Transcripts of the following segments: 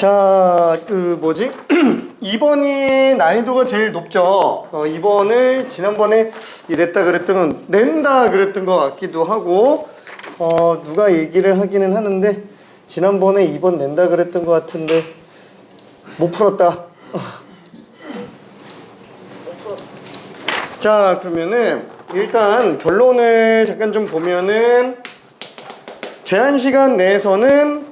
자, 2번이 난이도가 제일 높죠. 2번을 지난번에 낸다 그랬던 것 같기도 하고, 누가 얘기를 하기는 하는데, 지난번에 2번 낸다 그랬던 것 같은데, 못 풀었다. 자, 그러면은, 일단 결론을 잠깐 좀 보면은, 제한 시간 내에서는,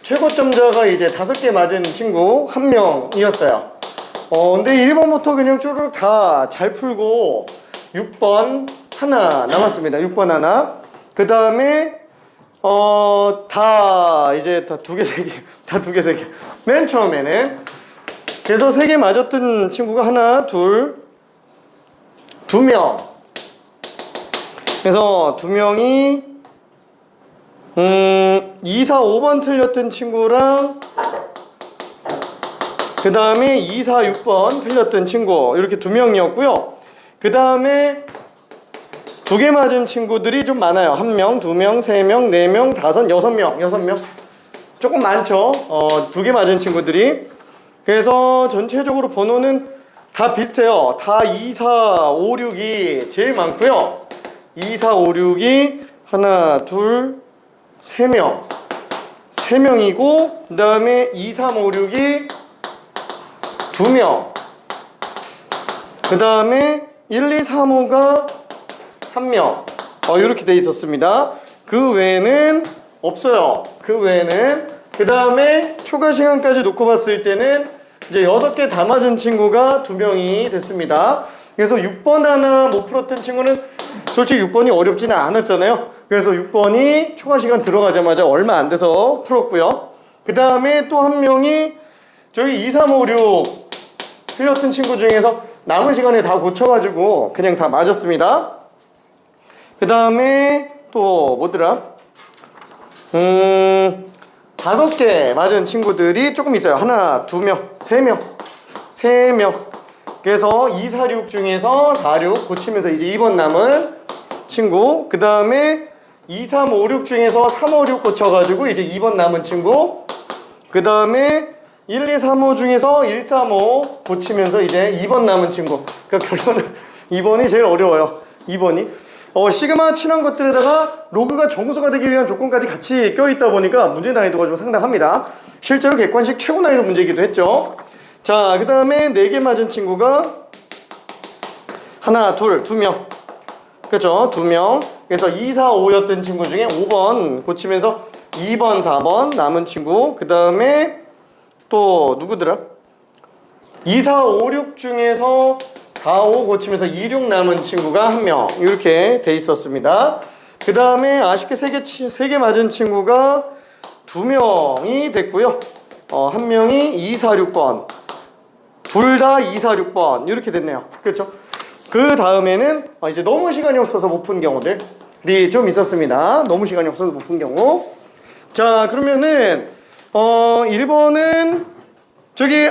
최고점자가 이제 5개 맞은 친구 1명이었어요. 근데 1번부터 그냥 쭈르륵 다 잘 풀고 6번 하나 남았습니다. 6번 하나. 그 다음에 다 이제 다 2개, 3개, 다 2개, 3개. 맨 처음에는 그래서 3개 맞았던 친구가 하나, 둘, 2명. 그래서 2명이 2, 4, 5번 틀렸던 친구랑 그 다음에 2, 4, 6번 틀렸던 친구 이렇게 2명이었고요. 그 다음에 2개 맞은 친구들이 좀 많아요. 1명, 2명, 3명, 4명, 5, 6명, 6명 조금 많죠. 2개 맞은 친구들이. 그래서 전체적으로 번호는 다 비슷해요. 다 2, 4, 5, 6이 제일 많고요. 2, 4, 5, 6이 하나, 둘, 3명 3명이고 그 다음에 2, 3, 5, 6이 2명 그 다음에 1, 2, 3, 5가 1명 이렇게 돼 있었습니다. 그 외에는 없어요. 그 외에는 그 다음에 초과 시간까지 놓고 봤을 때는 이제 6개 다 맞은 친구가 2명이 됐습니다. 그래서 6번 하나 못 풀었던 친구는 솔직히 6번이 어렵지는 않았잖아요. 그래서 6번이 초과 시간 들어가자마자 얼마 안 돼서 풀었고요. 그 다음에 또 한 명이 저희 2, 3, 5, 6 틀렸던 친구 중에서 남은 시간에 다 고쳐가지고 그냥 다 맞았습니다. 그 다음에 또 뭐더라? 5개 맞은 친구들이 조금 있어요. 하나, 2명, 3명, 3명. 그래서 2, 4, 6 중에서 4, 6 고치면서 이제 2번 남은 친구. 그 다음에 2, 3, 5, 6 중에서 3, 5, 6 고쳐가지고 이제 2번 남은 친구. 그 다음에 1, 2, 3, 5 중에서 1, 3, 5 고치면서 이제 2번 남은 친구. 그러니까 결론은 2번이 제일 어려워요. 2번이. 시그마 친한 것들에다가 로그가 정수가 되기 위한 조건까지 같이 껴있다 보니까 문제 난이도가 좀 상당합니다. 실제로 객관식 최고 난이도 문제이기도 했죠. 자, 그 다음에 4개 맞은 친구가 하나, 둘, 2명. 그렇죠? 2명. 그래서 2, 4, 5였던 친구 중에 5번 고치면서 2번, 4번 남은 친구. 그 다음에 또 누구더라? 2, 4, 5, 6 중에서 4, 5 고치면서 2, 6 남은 친구가 1명. 이렇게 돼 있었습니다. 그 다음에 아쉽게 3개 맞은 친구가 2명이 됐고요. 1명이 2, 4, 6번. 둘 다 2, 4, 6번 이렇게 됐네요. 그렇죠? 그 다음에는 이제 너무 시간이 없어서 못 푼 경우들이 좀 있었습니다. 너무 시간이 없어서 못 푼 경우. 자, 그러면은 1번은 저기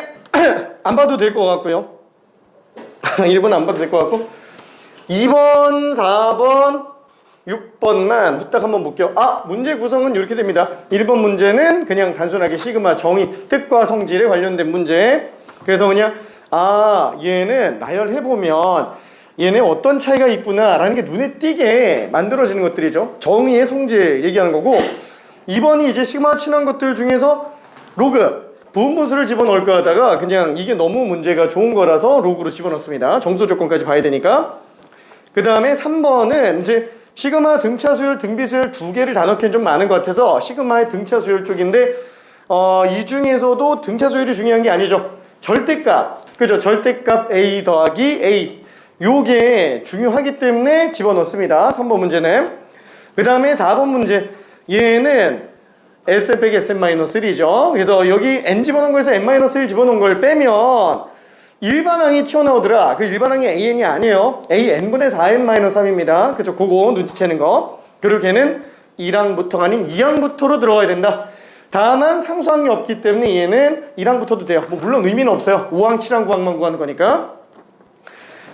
안 봐도 될 것 같고요. 1번 안 봐도 될 것 같고 2번, 4번, 6번만 후딱 한번 볼게요. 문제 구성은 이렇게 됩니다. 1번 문제는 그냥 단순하게 시그마 정의, 뜻과 성질에 관련된 문제. 그래서 그냥 얘는 나열해보면 얘네 어떤 차이가 있구나 라는 게 눈에 띄게 만들어지는 것들이죠. 정의의 성질 얘기하는 거고 2번이 이제 시그마 친한 것들 중에서 로그 부분분수를 집어넣을까 하다가 그냥 이게 너무 문제가 좋은 거라서 로그로 집어넣습니다. 정수 조건까지 봐야 되니까. 그 다음에 3번은 이제 시그마 등차수열, 등비수열 2개를 다 넣기엔 좀 많은 것 같아서 시그마의 등차수열 쪽인데 이 중에서도 등차수열이 중요한 게 아니죠. 절대값, 그죠? 절대값 A 더하기 A 요게 중요하기 때문에 집어넣습니다. 3번 문제는. 그 다음에 4번 문제 얘는 S 빼기 SM-1죠. 그래서 여기 N 집어넣은 거에서 N-1 집어넣은 걸 빼면 일반항이 튀어나오더라. 그 일반항이 AN이 아니에요. AN분의 4N-3입니다. 그죠? 그거 눈치채는 거. 그리고 걔는 1항부터가 아닌 2항부터로 들어가야 된다. 다만 상수항이 없기 때문에 얘는 1항부터도 돼요. 물론 의미는 없어요. 5항, 7항, 9항만 구하는 거니까.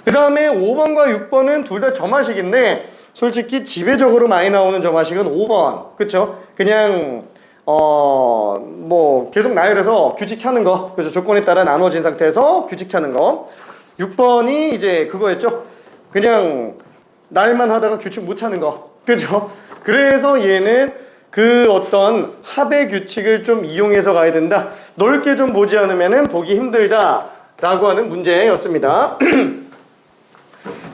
그 다음에 5번과 6번은 둘 다 점화식인데 솔직히 지배적으로 많이 나오는 점화식은 5번. 그쵸? 그냥 뭐 계속 나열해서 규칙 찾는 거, 그죠? 조건에 따라 나누어진 상태에서 규칙 찾는 거. 6번이 이제 그거였죠. 그냥 나열만 하다가 규칙 못 찾는 거, 그죠? 그래서 얘는 그 어떤 합의 규칙을 좀 이용해서 가야 된다. 넓게 좀 보지 않으면은 보기 힘들다 라고 하는 문제였습니다.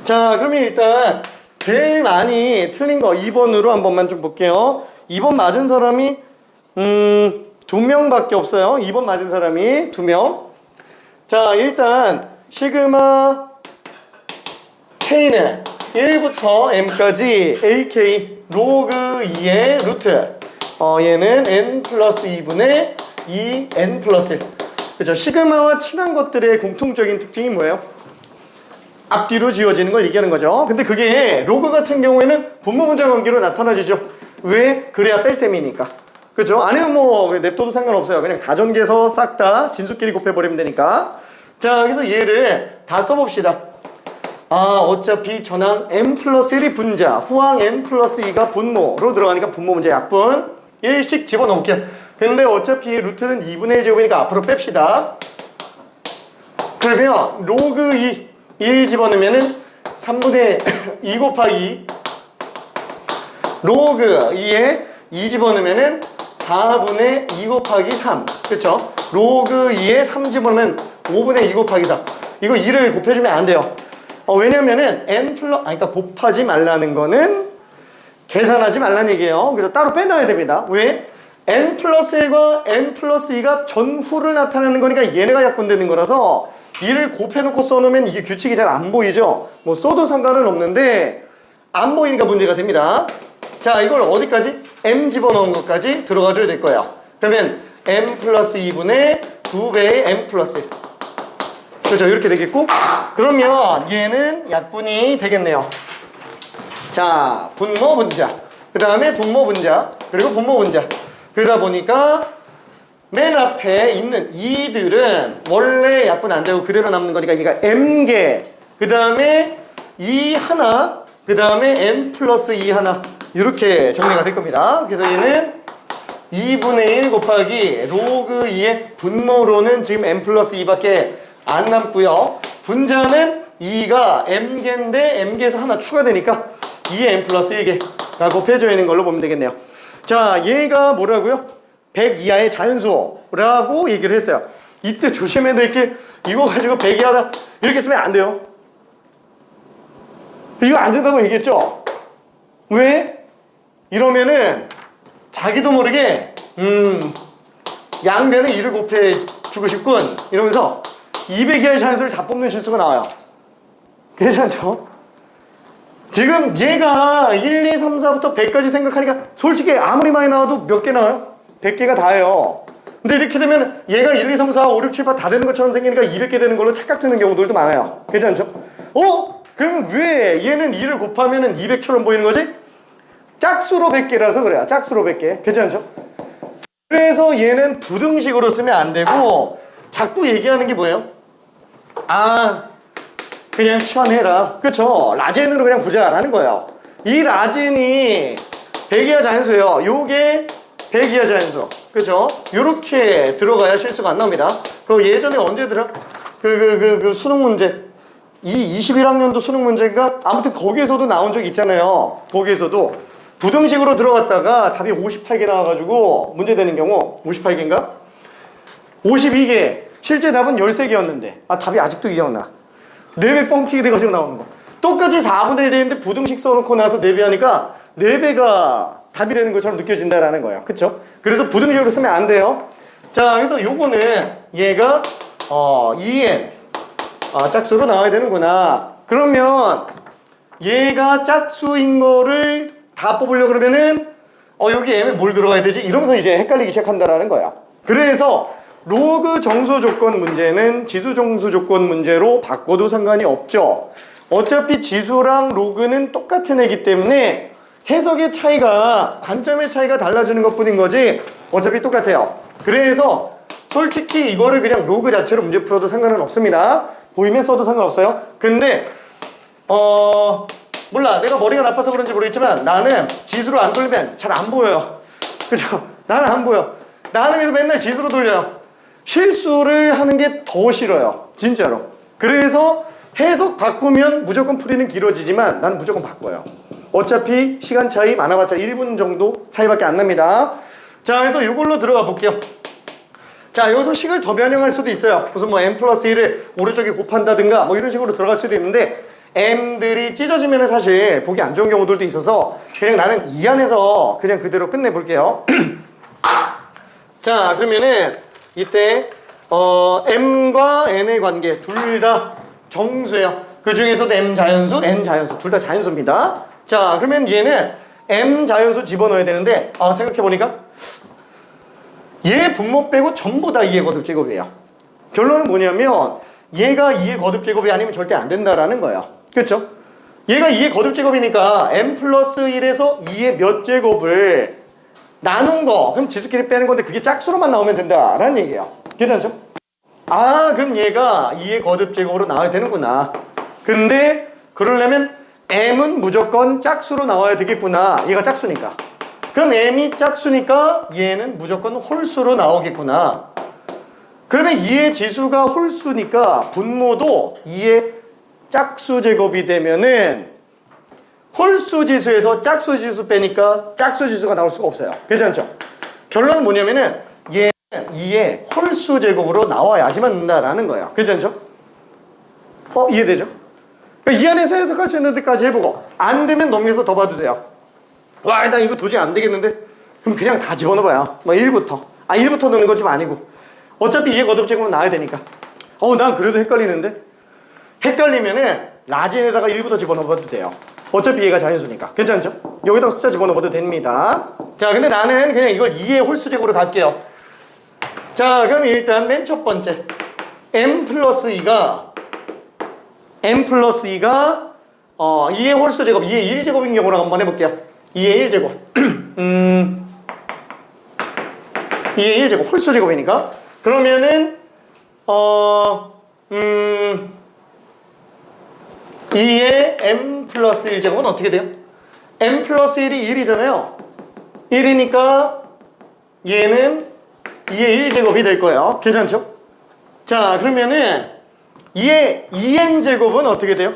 자, 그러면 일단 제일 많이 틀린 거 2번으로 한 번만 좀 볼게요. 2번 맞은 사람이 2명밖에 없어요. 2번 맞은 사람이 2명. 자, 일단 시그마 K는 1부터 M까지 AK 로그 2의 루트, 얘는 N 플러스 2분의 2N 플러스 1. 그죠? 시그마와 친한 것들의 공통적인 특징이 뭐예요? 앞뒤로 지워지는 걸 얘기하는 거죠. 근데 그게 로그 같은 경우에는 분모분자 관계로 나타나지죠. 왜? 그래야 뺄셈이니까. 그죠? 아니면 뭐 냅둬도 상관없어요. 그냥 가전계에서 싹 다 진수끼리 곱해버리면 되니까. 자, 그래서 얘를 다 써봅시다. 어차피 전항 n 플러스 1이 분자, 후항 n 플러스 2가 분모로 들어가니까 분모 문제 약분 1씩 집어넣을게요. 근데 어차피 루트는 2분의 1 제곱이니까 앞으로 뺍시다. 그러면 로그 1 집어넣으면은 3분의 2 곱하기 로그 2에 2 집어넣으면은 4분의 2 곱하기 3. 그쵸? 로그 2에 3 집어넣으면 5분의 2 곱하기 4. 이거 2를 곱해주면 안 돼요. 왜냐면은 그러니까 곱하지 말라는 거는 계산하지 말라는 얘기예요. 그래서 따로 빼놔야 됩니다. 왜? n 플러스 1과 n 플러스 2가 전후를 나타내는 거니까 얘네가 약분되는 거라서 2를 곱해놓고 써놓으면 이게 규칙이 잘 안 보이죠? 뭐 써도 상관은 없는데 안 보이니까 문제가 됩니다. 자, 이걸 어디까지? m 집어넣은 것까지 들어가줘야 될 거예요. 그러면 m 플러스 2분의 2배의 m 플러스 1. 그렇죠? 이렇게 되겠고, 그러면 얘는 약분이 되겠네요. 자, 분모 분자, 그 다음에 분모 분자, 그리고 분모 분자. 그러다 보니까 맨 앞에 있는 이들은 원래 약분 안 되고 그대로 남는 거니까 얘가 m개, 그 다음에 2 하나, 그 다음에 n 플러스 2 하나, 이렇게 정리가 될 겁니다. 그래서 얘는 2분의 1 곱하기 로그 2의 분모로는 지금 n 플러스 2밖에 안 남고요. 분자는 2가 m개인데 m개에서 하나 추가되니까 2의 n 플러스 1개가 곱해져 있는 걸로 보면 되겠네요. 자, 얘가 뭐라고요? 100 이하의 자연수라고 얘기를 했어요. 이때 조심해야 될 게 이거 가지고 100 이하다 이렇게 쓰면 안 돼요. 이거 안 된다고 얘기했죠? 왜? 이러면은 자기도 모르게 양변에 2를 곱해주고 싶군 이러면서 200 이하의 자연수를 다 뽑는 실수가 나와요. 괜찮죠? 지금 얘가 1, 2, 3, 4부터 100까지 생각하니까 솔직히 아무리 많이 나와도 몇 개 나와요? 100개가 다예요. 근데 이렇게 되면 얘가 1, 2, 3, 4, 5, 6, 7, 8 다 되는 것처럼 생기니까 200개 되는 걸로 착각되는 경우들도 많아요. 괜찮죠? 그럼 왜 얘는 2를 곱하면 200처럼 보이는 거지? 짝수로 100개라서 그래요. 짝수로 100개. 괜찮죠? 그래서 얘는 부등식으로 쓰면 안 되고 자꾸 얘기하는 게 뭐예요? 그냥 치환해라. 그쵸? 라젠으로 그냥 보자 라는 거예요. 이 라젠이 100 이하 자연수예요. 요게 100 이하 자연수. 그쵸? 요렇게 들어가야 실수가 안 나옵니다. 그 예전에 언제더라? 그 수능 문제. 21학년도 수능 문제가 아무튼 거기에서도 나온 적 있잖아요. 거기에서도 부등식으로 들어갔다가 답이 58개 나와가지고 문제되는 경우 58개인가? 52개. 실제 답은 13개였는데 답이 아직도 기억나. 4배 뻥튀기 돼가지고 나오는 거. 똑같이 4분의 1 되는데 부등식 써놓고 나서 4배 하니까 4배가 답이 되는 것처럼 느껴진다라는 거예요. 그쵸? 그래서 부등식으로 쓰면 안 돼요. 자, 그래서 요거는 얘가 2n 짝수로 나와야 되는구나. 그러면 얘가 짝수인 거를 다 뽑으려고 그러면은 여기 m에 뭘 들어가야 되지? 이러면서 이제 헷갈리기 시작한다라는 거야. 그래서 로그 정수 조건 문제는 지수 정수 조건 문제로 바꿔도 상관이 없죠. 어차피 지수랑 로그는 똑같은 애기 때문에 해석의 차이가, 관점의 차이가 달라지는 것 뿐인 거지 어차피 똑같아요. 그래서 솔직히 이거를 그냥 로그 자체로 문제 풀어도 상관은 없습니다. 보이면 써도 상관없어요. 근데 몰라, 내가 머리가 나빠서 그런지 모르겠지만 나는 지수로 안 돌리면 잘 안 보여요. 그죠? 나는 안 보여. 나는 그래서 맨날 지수로 돌려요. 실수를 하는 게 더 싫어요. 진짜로. 그래서 해석 바꾸면 무조건 풀이는 길어지지만 나는 무조건 바꿔요. 어차피 시간 차이 많아봤자 1분 정도 차이밖에 안 납니다. 자, 그래서 이걸로 들어가 볼게요. 자, 여기서 식을 더 변형할 수도 있어요. 무슨 뭐 m 플러스 1을 오른쪽에 곱한다든가 뭐 이런 식으로 들어갈 수도 있는데 m들이 찢어지면 사실 보기 안 좋은 경우들도 있어서 그냥 나는 이 안에서 그냥 그대로 끝내볼게요. 자, 그러면은 이때 m과 n의 관계 둘 다 정수예요. 그 중에서도 m 자연수, n 자연수 둘 다 자연수입니다. 자, 그러면 얘는 m 자연수 집어넣어야 되는데 생각해보니까 얘 분모 빼고 전부 다 2의 거듭제곱이에요. 결론은 뭐냐면 얘가 2의 거듭제곱이 아니면 절대 안 된다라는 거예요. 그렇죠? 얘가 2의 거듭제곱이니까 m 플러스 1에서 2의 몇 제곱을 나눈 거 그럼 지수끼리 빼는 건데 그게 짝수로만 나오면 된다라는 얘기예요. 괜찮죠? 그럼 얘가 2의 거듭제곱으로 나와야 되는구나. 근데 그러려면 m은 무조건 짝수로 나와야 되겠구나. 얘가 짝수니까. 그럼 m이 짝수니까 얘는 무조건 홀수로 나오겠구나. 그러면 2의 지수가 홀수니까 분모도 2의 짝수 제곱이 되면은 홀수 지수에서 짝수 지수 빼니까 짝수 지수가 나올 수가 없어요. 괜찮죠? 결론은 뭐냐면은 얘는 2의 홀수 제곱으로 나와야지만 된다라는 거예요. 괜찮죠? 이해되죠? 이 안에서 해석할 수 있는 데까지 해보고 안 되면 넘겨서 더 봐도 돼요. 와, 나 이거 도저히 안 되겠는데? 그럼 그냥 다 집어넣어봐요. 1부터. 1부터 넣는 건 좀 아니고. 어차피 2의 거듭제곱은 나와야 되니까. 난 그래도 헷갈리는데? 헷갈리면은 라진에다가 1부터 집어넣어봐도 돼요. 어차피 얘가 자연수니까. 괜찮죠? 여기다가 숫자 집어넣어봐도 됩니다. 자, 근데 나는 그냥 이걸 2의 홀수제곱으로 갈게요. 자, 그럼 일단 맨 첫 번째 m 플러스 2가 2의 홀수제곱, 2의 1제곱인 경우로 한번 해볼게요. 2의 1제곱 2의 1제곱 홀수제곱이니까 그러면은 2의 m 플러스 1제곱은 어떻게 돼요? m 플러스 1이 1이잖아요. 1이니까 얘는 2의 1제곱이 될 거예요. 괜찮죠? 자, 그러면은 2의 2n제곱은 어떻게 돼요?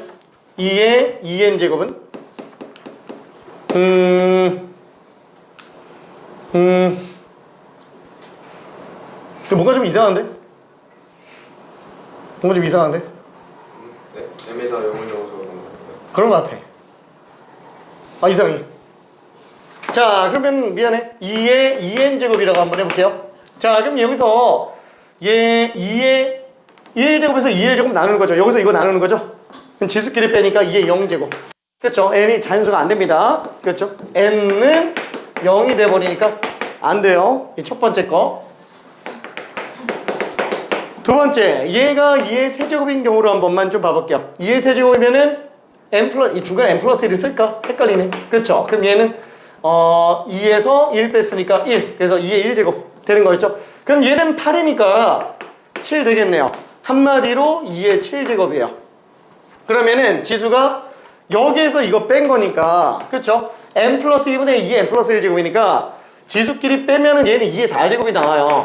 2의 2n제곱은 뭔가 좀 이상한데? 뭔가 좀 이상한데? 네, m에다 0을 넣어서 그런 것 같아. 이상해. 자, 그러면 미안해. 2의 2n제곱이라고 한번 해볼게요. 자, 그럼 여기서 얘 2의 1제곱에서 2의 1제곱 나누는 거죠. 여기서 이거 나누는 거죠. 그럼 지수끼리 빼니까 2의 0제곱. 그렇죠? n이 자연수가 안 됩니다. 그렇죠? n은 0이 돼버리니까 안 돼요. 이 첫 번째 거. 두 번째, 얘가 2의 세제곱인 경우로 한 번만 좀 봐볼게요. 2의 세제곱이면은 이 중간에 m 플러스 1을 쓸까? 헷갈리네. 그렇죠? 그럼 얘는 2에서 1 뺐으니까 1. 그래서 2의 1제곱 되는 거였죠? 그럼 얘는 8이니까 7 되겠네요. 한마디로 2의 7제곱이에요. 그러면은 지수가 여기에서 이거 뺀 거니까, 그쵸? m 플러스 2분의 2의 m 플러스 1제곱이니까 지수끼리 빼면은 얘는 2의 4제곱이 나와요.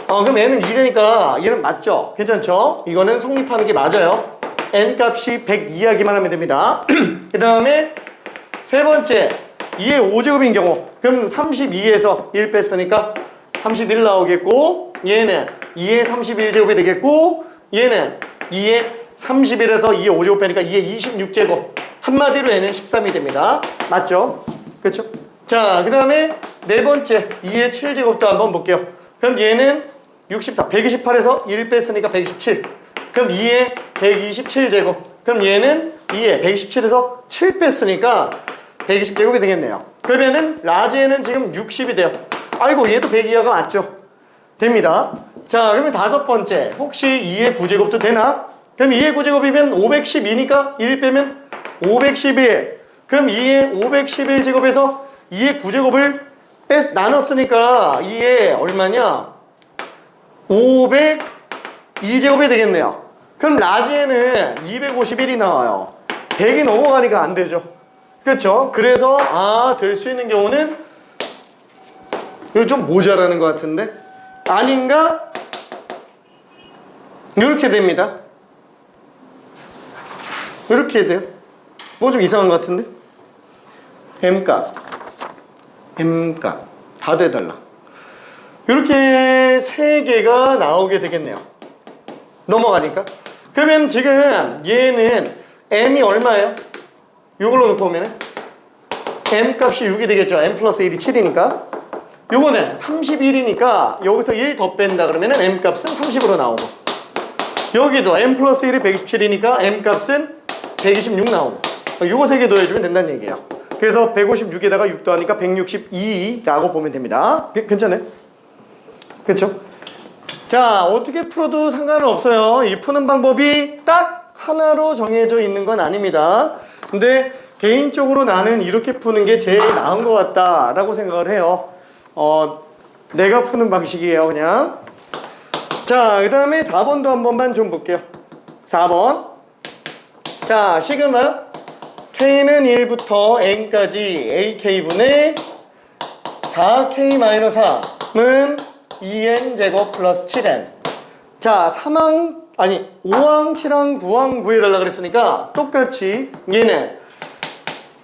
그럼 얘는 2되니까 얘는 맞죠? 괜찮죠? 이거는 성립하는 게 맞아요. n 값이 100 이하기만 하면 됩니다. 그 다음에 세 번째 2의 5제곱인 경우 그럼 32에서 1 뺐으니까 31 나오겠고 얘는 2의 31제곱이 되겠고 얘는 2의 31에서 2의 5제곱 빼니까 2의 26제곱 한마디로 얘는 13이 됩니다. 맞죠? 그렇죠? 자, 그 다음에 네 번째 2의 7제곱도 한번 볼게요. 그럼 얘는 64, 128에서 1 뺐으니까 127 그럼 2의 127제곱 그럼 얘는 2의 127에서 7 뺐으니까 120제곱이 되겠네요. 그러면은 라지에는 지금 60이 돼요. 아이고 얘도 100이하가 맞죠? 됩니다. 자, 그러면 다섯 번째 혹시 2의 9제곱도 되나? 그럼 2의 9제곱이면 512니까 1 빼면 511 그럼 2의 511제곱에서 2의 9제곱을 나눴으니까 2의 얼마냐? 502제곱이 되겠네요. 그럼 라지에는 251이 나와요. 100이 넘어가니까 안 되죠. 그렇죠? 그래서 될 수 있는 경우는 이거 좀 모자라는 것 같은데? 아닌가? 이렇게 됩니다. 이렇게 돼요. 뭐 좀 이상한 것 같은데? M값 다 돼달라. 이렇게 세 개가 나오게 되겠네요. 넘어가니까. 그러면 지금 얘는 M이 얼마예요? 이걸로 놓고 보면은 M 값이 6이 되겠죠. M 플러스 1이 7이니까. 요거는 31이니까 여기서 1 더 뺀다 그러면은 M 값은 30으로 나오고, 여기도 M 플러스 1이 127이니까 M 값은 126 나오고, 요거 세 개 더해주면 된다는 얘기예요. 그래서 156에다가 6 더하니까 162라고 보면 됩니다. 괜찮아요? 그렇죠? 자, 어떻게 풀어도 상관은 없어요. 이 푸는 방법이 딱 하나로 정해져 있는 건 아닙니다. 근데 개인적으로 나는 이렇게 푸는 게 제일 나은 것 같다라고 생각을 해요. 내가 푸는 방식이에요, 그냥. 자, 그 다음에 4번도 한 번만 좀 볼게요. 4번. 자, 시그마 K는 1부터 N까지 AK분의 4K-4는 2N제곱 플러스 7N. 자, 5항, 7항, 9항 구해달라 그랬으니까 똑같이 얘는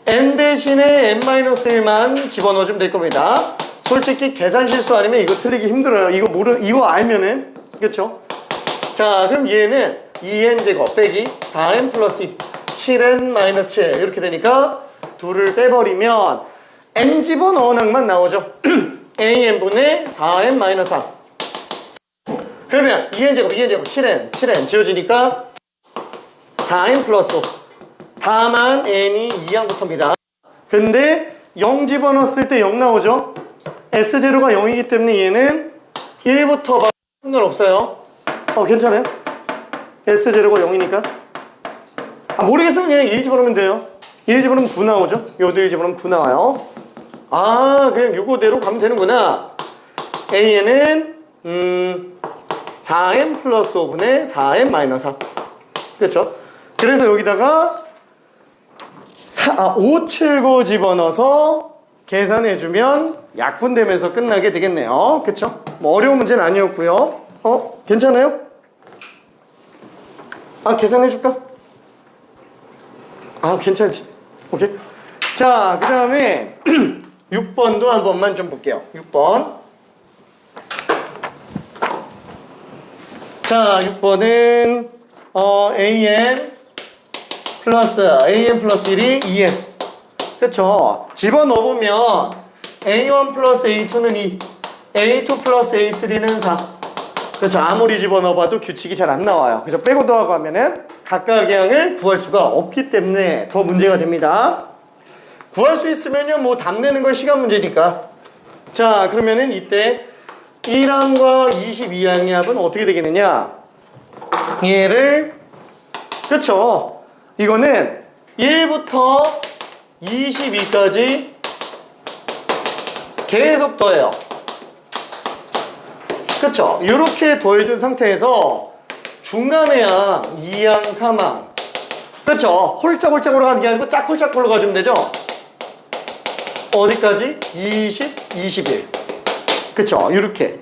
N 대신에 N-1만 집어넣어주면 될 겁니다. 솔직히 계산 실수 아니면 이거 틀리기 힘들어요. 이거 알면은, 그쵸? 자, 그럼 얘는 2N제곱 빼기 4N 플러스 2, 7N 마이너스 7 이렇게 되니까 둘을 빼버리면 N 집어넣은 항만 나오죠. AN분의 4N 마이너스 4. 그러면 2N제곱 7N 지워지니까 4N 플러스 5. 다만 N이 2항부터입니다. 근데 0 집어넣었을 때 0 나오죠. S0가 0이기 때문에 얘는 1부터 봐 상관없어요. 괜찮아요? S0가 0이니까. 모르겠으면 그냥 1 집어넣으면 돼요. 1 집어넣으면 9 나오죠. 요도 1 집어넣으면 9 나와요. 그냥 요거대로 가면 되는구나. AN은 4N 플러스 5분의 4N 마이너스 4. 그렇죠? 그래서 여기다가 579 집어넣어서 계산해주면 약분되면서 끝나게 되겠네요. 그쵸? 뭐 어려운 문제는 아니었고요. 괜찮아요? 계산해줄까? 괜찮지. 오케이. 자, 그 다음에 6번도 한 번만 좀 볼게요. 6번. 자, 6번은 AN 플러스 1이 2N. 그쵸? 집어넣어보면 A1 플러스 A2는 2, A2 플러스 A3는 4. 그렇죠? 아무리 집어넣어봐도 규칙이 잘 안 나와요. 그래서 빼고 더하고 하면은 각각의 항을 구할 수가 없기 때문에 더 문제가 됩니다. 구할 수 있으면요, 뭐 답 내는 건 시간 문제니까. 자, 그러면은 이때 1항과 22항의 합은 어떻게 되겠느냐? 얘를, 그쵸? 이거는 1부터 22까지 계속 더해요. 그쵸? 이렇게 더해준 상태에서 중간에 항 2항, 3항. 그쵸? 홀짝홀짝으로 가는 게 아니고 짝홀짝홀로 가주면 되죠? 어디까지? 20, 21. 그쵸? 이렇게.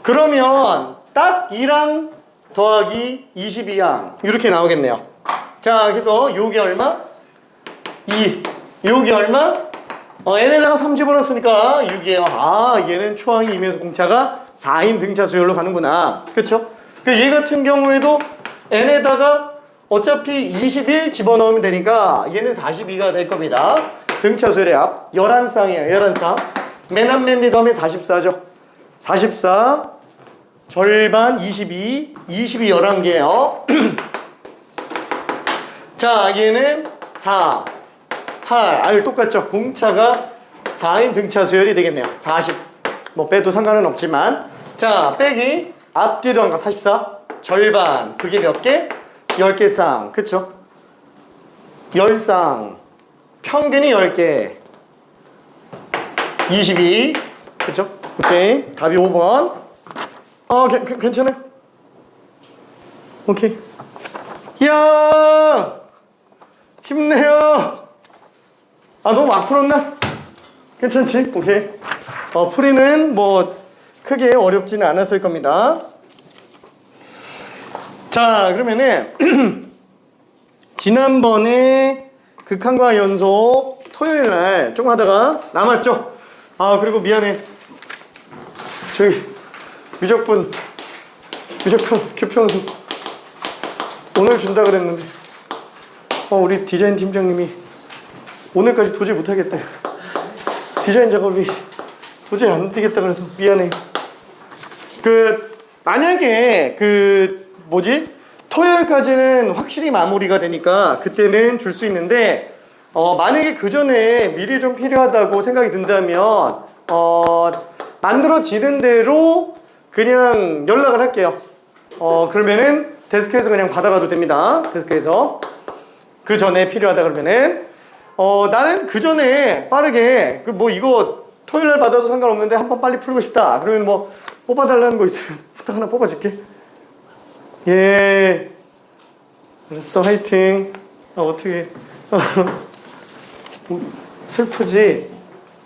그러면 딱 1항 더하기 22항. 이렇게 나오겠네요. 자, 그래서 요게 얼마? 2. 요게 얼마? n에다가 3 집어넣었으니까 6이에요. 얘는 초항이 2면서 공차가 4인 등차 수열로 가는구나. 그쵸? 얘 같은 경우에도 n에다가 어차피 21 집어넣으면 되니까 얘는 42가 될 겁니다. 등차 수열의 합 11쌍이에요. 11쌍. 맨 앞맨 더하면 44죠. 44 절반 22 11개예요. 자, 얘는 4 8 똑같죠. 공차가 4인 등차 수열이 되겠네요. 40 뭐 빼도 상관은 없지만, 자, 빼기 앞뒤 더한 거 44 절반 그게 몇 개? 10개 쌍. 그쵸? 10쌍 평균이 10개 22. 그쵸? 오케이. 답이 5번. 괜찮아요? 오케이. 이야, 힘내요. 너무 막 풀었나? 괜찮지? 오케이. 풀이는 뭐 크게 어렵지는 않았을 겁니다. 자, 그러면은 지난번에 극한과 연속 토요일 날 조금 하다가 남았죠? 아, 그리고 미안해. 저희 유적분 교평수 오늘 준다 그랬는데 우리 디자인 팀장님이 오늘까지 도저히 못하겠다. 디자인 작업이 도저히 안 되겠다 그래서 미안해. 만약에 토요일까지는 확실히 마무리가 되니까 그때는 줄 수 있는데 만약에 그 전에 미리 좀 필요하다고 생각이 든다면 만들어지는 대로 그냥 연락을 할게요. 그러면은 데스크에서 그냥 받아가도 됩니다. 데스크에서 그 전에 필요하다 그러면은 나는 그 전에 빠르게 이거 토요일날 받아도 상관없는데 한번 빨리 풀고 싶다. 그러면 뭐 뽑아달라는 거 있으면 부탁 하나 뽑아줄게. 예. 알았어, 화이팅. 어떻게 슬프지?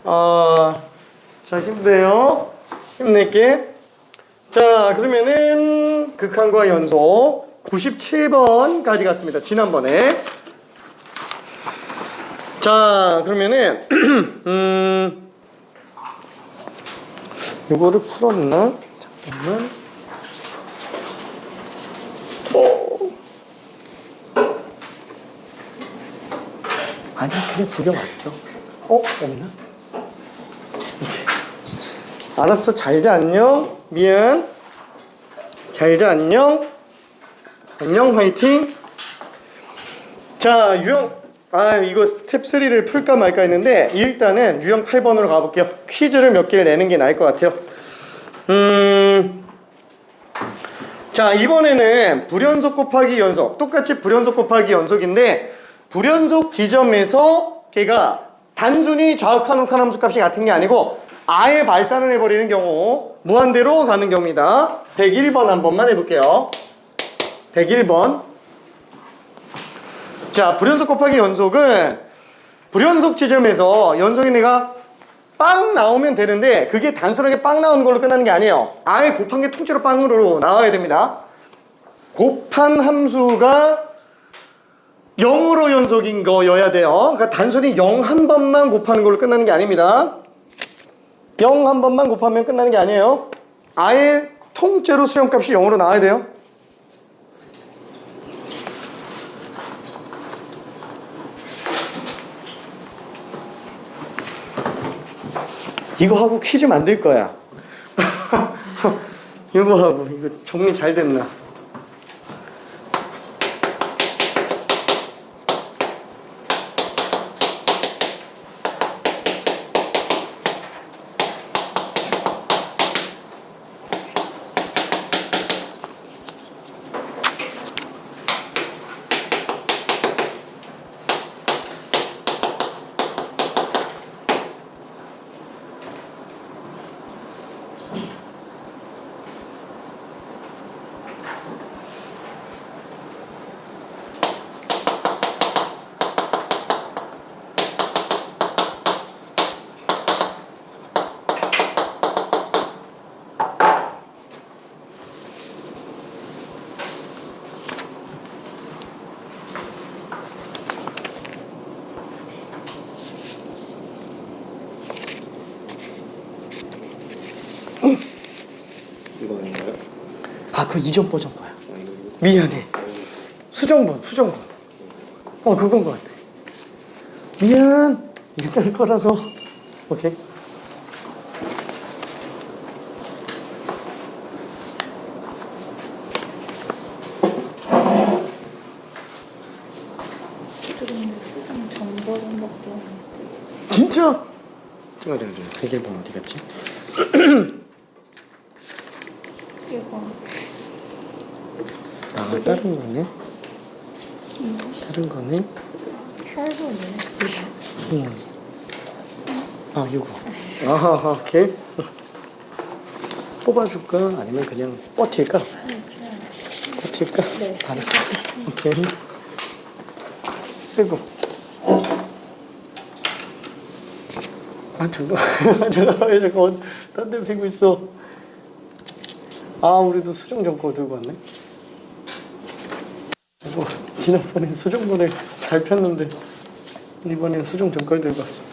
자, 힘내요. 힘낼게. 자, 그러면은 극한과 연속 97번까지 갔습니다. 지난번에. 자, 그러면은 요거를 풀었나? 잠깐만. 아니, 그냥 구경 왔어. 없나? 알았어, 잘자, 안녕. 미안. 잘자, 안녕. 안녕, 화이팅. 자, 이거 스텝 3를 풀까 말까 했는데 일단은 유형 8번으로 가볼게요. 퀴즈를 몇 개를 내는 게 나을 것 같아요. 자, 이번에는 불연속 곱하기 연속. 똑같이 불연속 곱하기 연속인데 불연속 지점에서 걔가 단순히 좌욱한 우한 함수값이 같은 게 아니고 아예 발산을 해버리는 경우 무한대로 가는 경우입니다. 101번 한 번만 해볼게요. 101번. 자, 불연속 곱하기 연속은 불연속 지점에서 연속인 애가 빵 나오면 되는데 그게 단순하게 빵 나오는 걸로 끝나는 게 아니에요. 아예 곱한 게 통째로 빵으로 나와야 됩니다. 곱한 함수가 0으로 연속인 거여야 돼요. 그러니까 단순히 0 한 번만 곱하는 걸로 끝나는 게 아닙니다. 0 한 번만 곱하면 끝나는 게 아니에요. 아예 통째로 수렴값이 0으로 나와야 돼요. 이거 하고 퀴즈 만들 거야. 이거 하고 이거 정리 잘 됐나? 이거 아닌가요? 그 이전 버전 거야. 미안해. 수정본. 그건 것 같아. 미안. 옛날 거라서. 오케이. 수정 전버전밖에 없는데. 진짜? 잠깐. 101번 어디 갔지? 이거. 다른 거네? 다른 거네? 8번이네. 요거. 오케이. 뽑아줄까? 아니면 그냥 버틸까? 버틸까? 네. 알았어. 오케이. 아이고. 잠깐만. 잠깐만. 딴 데 피고 있어. 아, 우리도 수정 전거 들고 왔네. 지난번에 수정본에 잘 폈는데 이번엔 수정 전걸 들고 왔어.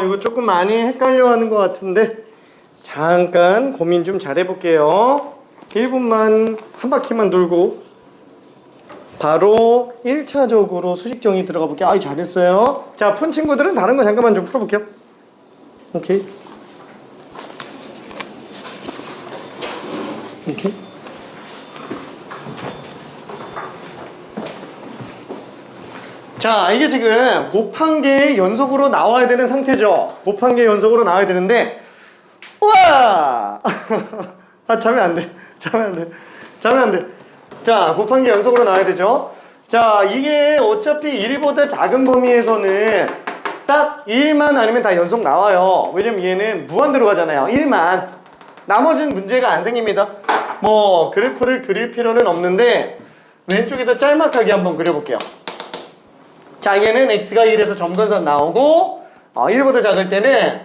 이거 조금 많이 헷갈려 하는 것 같은데 잠깐 고민 좀 잘 해볼게요. 1분만 한 바퀴만 돌고 바로 1차적으로 수직 정의 들어가 볼게요. 아이, 잘했어요. 자, 푼 친구들은 다른 거 잠깐만 좀 풀어볼게요. 오케이. 오케이. 자, 이게 지금 곱한 개의 연속으로 나와야 되는 상태죠. 곱한 개의 연속으로 나와야 되는데, 우와! 아, 자면 안 돼. 자면 안 돼. 자면 안 돼. 자, 곱한 개 연속으로 나와야 되죠. 자, 이게 어차피 1보다 작은 범위에서는 딱 1만 아니면 다 연속 나와요. 왜냐면 얘는 무한대로 가잖아요. 1만. 나머지는 문제가 안 생깁니다. 뭐, 그래프를 그릴 필요는 없는데, 왼쪽에다 짤막하게 한번 그려볼게요. 자, 얘는 x가 1에서 점근선 나오고 1보다 작을 때는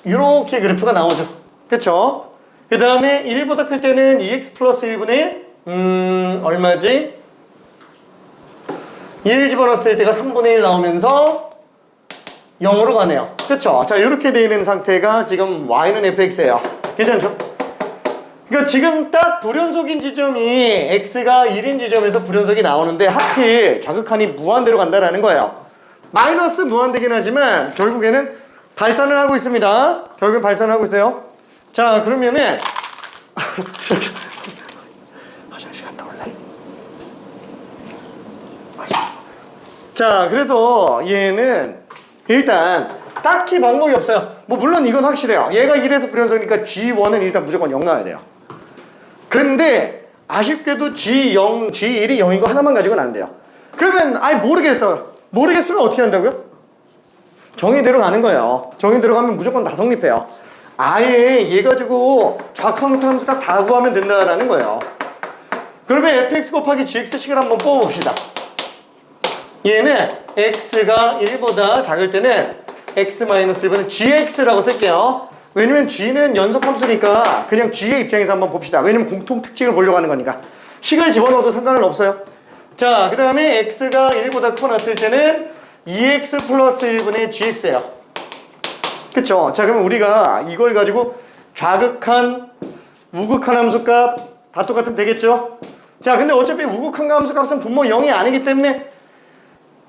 이렇게 그래프가 나오죠. 그쵸? 그 다음에 1보다 클 때는 2x 플러스 1분의 1 얼마지? 1 집어넣었을 때가 3분의 1 나오면서 0으로 가네요. 그쵸? 자, 이렇게 되어 있는 상태가 지금 y는 fx예요. 괜찮죠? 그러니까 지금 딱 불연속인 지점이 x가 1인 지점에서 불연속이 나오는데 하필 좌극한이 무한대로 간다라는 거예요. 마이너스 무한대긴 하지만 결국에는 발산을 하고 있습니다. 결국엔 발산을 하고 있어요. 자, 그러면은 화장실 갔다 올래? 자, 그래서 얘는 일단 딱히 방법이 없어요. 뭐 물론 이건 확실해요. 얘가 1에서 불연속이니까 G1은 일단 무조건 0 나와야 돼요. 근데 아쉽게도 G0, G1이 0인 거 하나만 가지고는 안 돼요. 그러면 아예 모르겠어요. 모르겠으면 어떻게 한다고요? 정의대로 가는 거예요. 정의대로 가면 무조건 다 성립해요. 아예 얘 가지고 좌측 함수값 다 구하면 된다라는 거예요. 그러면 fx 곱하기 gx식을 한번 뽑아봅시다. 얘는 x가 1보다 작을 때는 x-1은 gx라고 쓸게요. 왜냐면 g는 연속 함수니까 그냥 g의 입장에서 한번 봅시다. 왜냐면 공통 특징을 보려고 하는 거니까. 식을 집어넣어도 상관은 없어요. 자, 그 다음에 x가 1보다 커 놨을 때는 2x 플러스 1분의 gx예요. 그쵸? 자, 그러면 우리가 이걸 가지고 좌극한, 우극한 함수값 다 똑같으면 되겠죠? 자, 근데 어차피 우극한 함수값은 분모 0이 아니기 때문에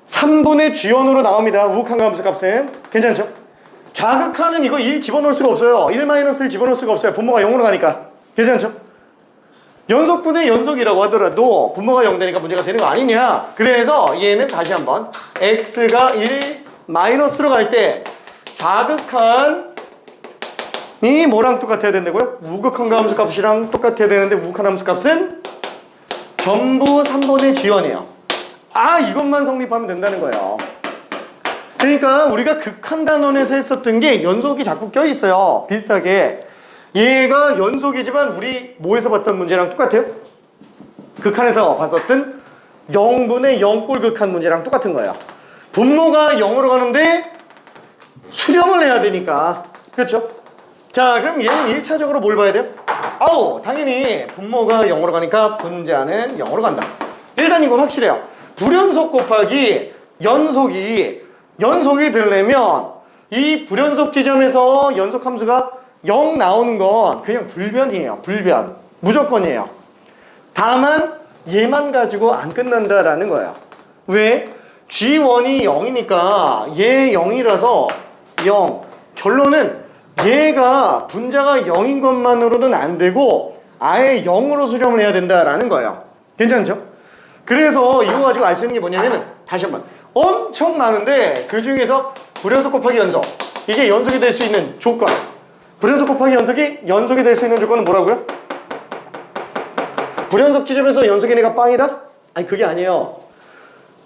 3분의 g1으로 나옵니다. 우극한 함수값은. 괜찮죠? 좌극한은 이거 1 집어넣을 수가 없어요. 1-1 집어넣을 수가 없어요. 분모가 0으로 가니까. 괜찮죠? 연속분의 연속이라고 하더라도 분모가 0 되니까 문제가 되는 거 아니냐. 그래서 얘는 다시 한번 x가 1 마이너스로 갈 때 좌극한이 뭐랑 똑같아야 된다고요? 우극한 함수값이랑 똑같아야 되는데 우극한 함수값은 전부 3분의 g1이에요. 아, 이것만 성립하면 된다는 거예요. 그러니까 우리가 극한단원에서 했었던 게 연속이 자꾸 껴있어요. 비슷하게. 얘가 연속이지만 우리 뭐에서 봤던 문제랑 똑같아요? 극한에서 봤었던 0분의 0꼴 극한 문제랑 똑같은 거예요. 분모가 0으로 가는데 수렴을 해야 되니까. 그렇죠? 자, 그럼 얘는 1차적으로 뭘 봐야 돼요? 당연히 분모가 0으로 가니까 분자는 0으로 간다. 일단 이건 확실해요. 불연속 곱하기 연속이 되려면 이 불연속 지점에서 연속함수가 0 나오는 건 그냥 불변이에요. 불변. 무조건이에요. 다만 얘만 가지고 안 끝난다라는 거예요. 왜? G1이 0이니까 얘 0이라서 0. 결론은 얘가 분자가 0인 것만으로는 안 되고 아예 0으로 수렴을 해야 된다라는 거예요. 괜찮죠? 그래서 이거 가지고 알 수 있는 게 뭐냐면은 다시 한번 엄청 많은데 그 중에서 불연속 곱하기 연속 이게 연속이 될 수 있는 조건 불연속 곱하기 연속이 될 수 있는 조건은 뭐라고요? 불연속 지점에서 연속인 애가 빵이다? 아니 그게 아니에요.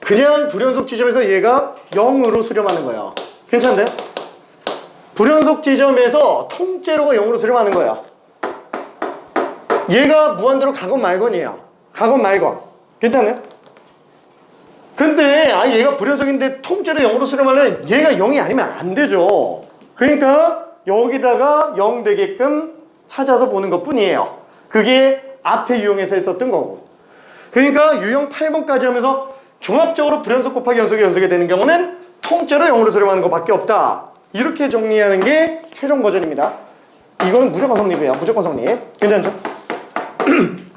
그냥 불연속 지점에서 얘가 0으로 수렴하는 거예요. 괜찮네? 불연속 지점에서 통째로가 0으로 수렴하는 거예요. 얘가 무한대로 가건 말건이에요. 가건 말건. 괜찮네? 근데 얘가 불연속인데 통째로 0으로 수렴하면 얘가 0이 아니면 안 되죠. 그러니까 여기다가 0 되게끔 찾아서 보는 것 뿐이에요. 그게 앞에 유형에서 했었던 거고. 그러니까 유형 8번까지 하면서 종합적으로 불연속 곱하기 연속이 되는 경우는 통째로 0으로 수렴하는 것밖에 없다. 이렇게 정리하는 게 최종 버전입니다. 이건 무조건 성립이에요. 무조건 성립. 괜찮죠?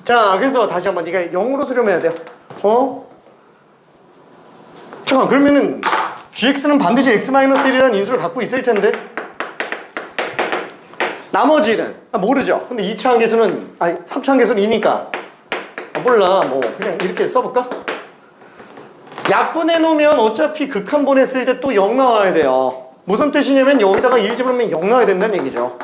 자, 그래서 다시 한번 네가 0으로 수렴해야 돼요. 잠깐, 그러면은 gx는 반드시 x-1이라는 인수를 갖고 있을 텐데 나머지는 모르죠. 근데 2차 함계수는 3차 함계수는 2니까 몰라. 뭐 그냥 이렇게 써볼까? 약분해 놓으면 어차피 극한분했을 때 또 0 나와야 돼요. 무슨 뜻이냐면 여기다가 1 집어넣으면 0 나와야 된다는 얘기죠.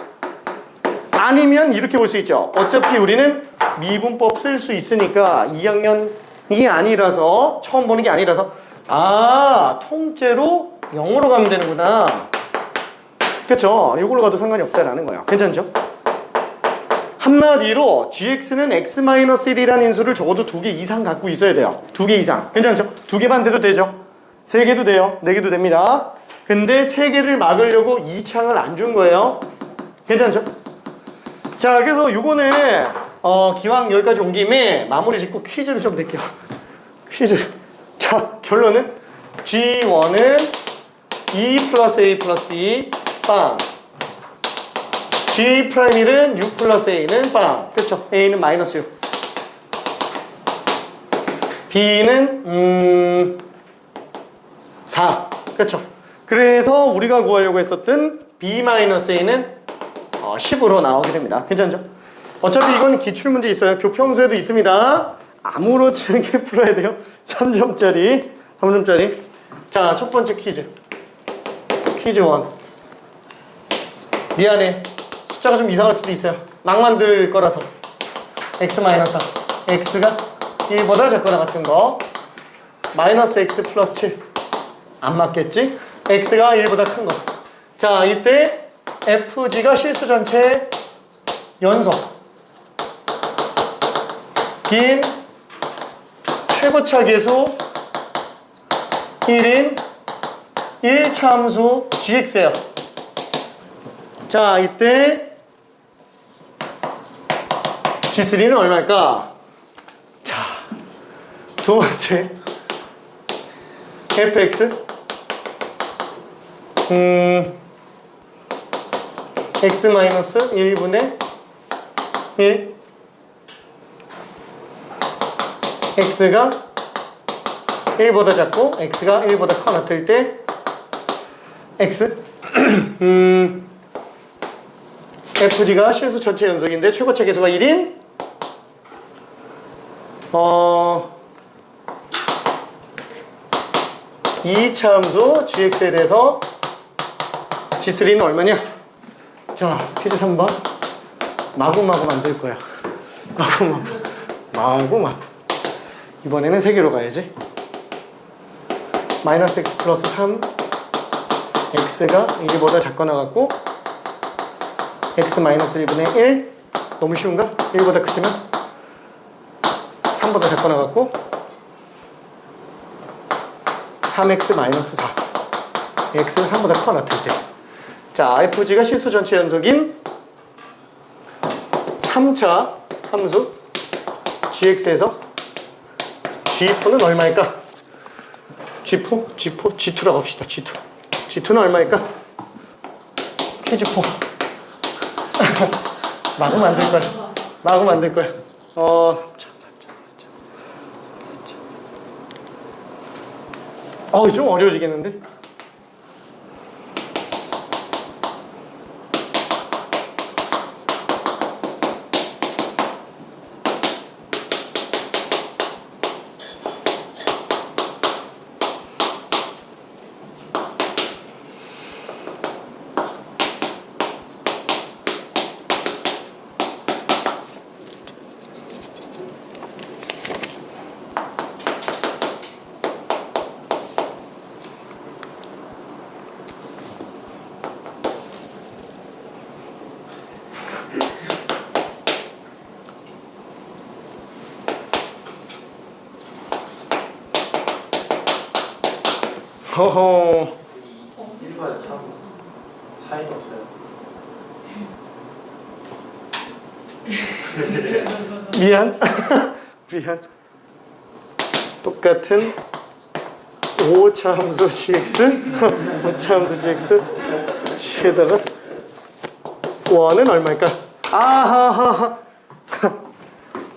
아니면 이렇게 볼 수 있죠. 어차피 우리는 미분법 쓸 수 있으니까 2학년이 아니라서 처음 보는 게 아니라서 통째로 0으로 가면 되는구나. 그쵸? 이걸로 가도 상관이 없다라는 거예요. 괜찮죠? 한마디로 gx는 x-1이라는 인수를 적어도 2개 이상 갖고 있어야 돼요. 2개 이상. 괜찮죠? 2개 반 돼도 되죠? 3개도 돼요. 4개도 됩니다. 근데 3개를 막으려고 2창을 안 준 거예요. 괜찮죠? 자, 그래서 요거는 기왕 여기까지 온 김에 마무리 짓고 퀴즈를 좀 낼게요. 퀴즈. 자, 결론은 G1은 2 플러스 A 플러스 B 빵. G'1은 6 플러스 A는 빵. 그쵸? A는 마이너스 6. B는 4. 그쵸? 그래서 우리가 구하려고 했었던 B-A는 10으로 나오게 됩니다. 괜찮죠? 어차피 이건 기출문제 있어요. 교평수에도 있습니다. 아무렇지 않게 풀어야 돼요. 3점짜리. 자, 첫 번째 퀴즈. 퀴즈 1. 미안해. 숫자가 좀 이상할 수도 있어요. 막 만들 거라서. x-4. x가 1보다 작거나 같은 거. 마이너스 x 플러스 7. 안 맞겠지? x가 1보다 큰 거. 자, 이때 fg가 실수 전체 연속. 긴 최고차 계수 1인 1차 함수 gx예요. 자, 이때 G3는 얼마일까? 자, 두 번째 fx x-1분의 1 x가 1보다 작고 x가 1보다 커 같을 때 x fg가 실수 전체 연속인데 최고차 계수가 1인 2차 함수 gx에 대해서 g3는 얼마냐? 자, 퀴즈 3번 마구마구 만들 거야. 마구마구 이번에는 3개로 가야지. 마이너스 x 플러스 3 x가 1보다 작거나 같고 x 마이너스 1분의 1 너무 쉬운가? 1보다 크지만 3보다 작거나 같고 3x 마이너스 4 x는 3보다 커 같을 때. 자, fg가 실수 전체 연속인 3차 함수 gx에서 g4는 얼마일까? G4? G2라고 합시다. G2는 얼마일까? 퀴즈 포. 막으면 안 될 거야. 막으면 안 될 거야. 3차. 좀 어려워지겠는데? 허허. 1번 3 차이가 없어요. 미안. 미안. 똑같은 5차 함수 gx 5차 함수 gx g에다가 원은 얼마일까? 아하하.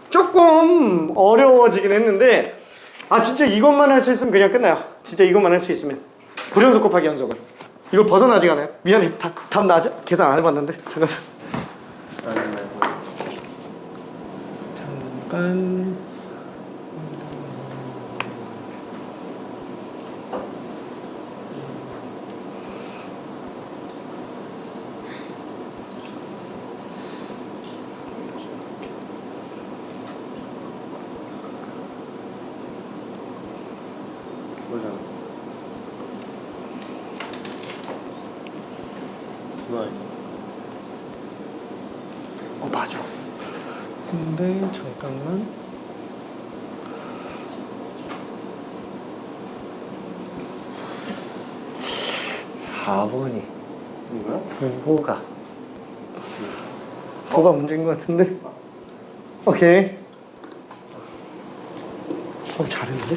조금 어려워지긴 했는데 진짜 이것만 할 수 있으면 그냥 끝나요. 진짜 이것만 할 수 있으면 불연속 곱하기 연속은 이걸 벗어나지가 않아요. 미안해. 답 나죠? 계산 안 해봤는데 잠깐만. 잠깐. 뭐잖아. 그거 아니야? 맞아. 근데 잠깐만. (4번이) 이거야? 부호가 문제인 것 같은데. 오케이. 잘했는데.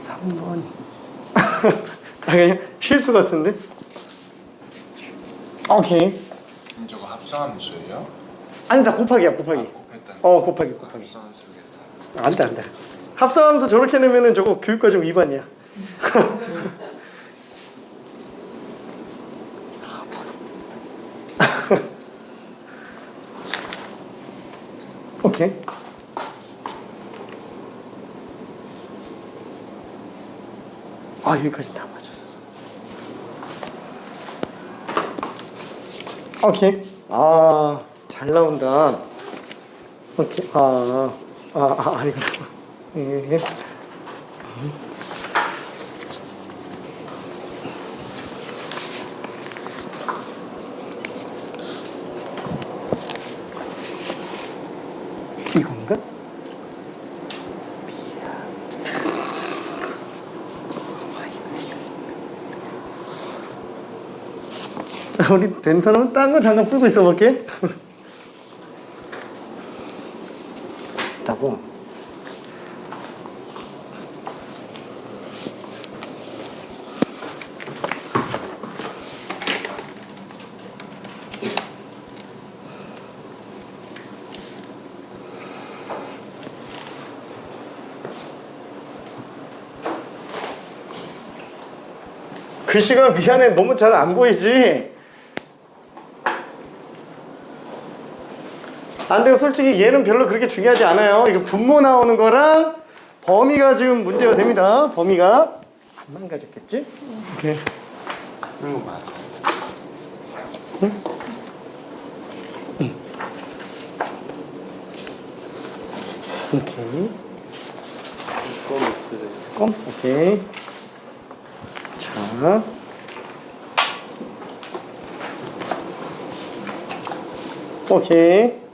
3번이 그냥 실수 같은데. 오케이. 저거 합성함수예요? 아니 다 곱하기야 곱하기. 곱했다는 곱하기. 합성함수겠다. 안돼. 합성함수 저렇게 내면은 저거 교육과정 위반이야. 오케이. 여기까지 다 맞았어. 오케이. 잘 나온다. 오케이. 아니구나. 예. 이건가? 자, 우리 된 사람은 딴 거 잠깐 풀고 있어 볼게. 있다고. 글씨가 미안해. 너무 잘 안 보이지? 안 돼요. 솔직히 얘는 별로 그렇게 중요하지 않아요. 이거 분모 나오는 거랑 범위가 지금 문제가 됩니다. 범위가 안 망가졌겠지? 오케이. 이거 맞아. 응? 응. 오케이. 껌 있으래. 껌? 오케이. 자. 오케이.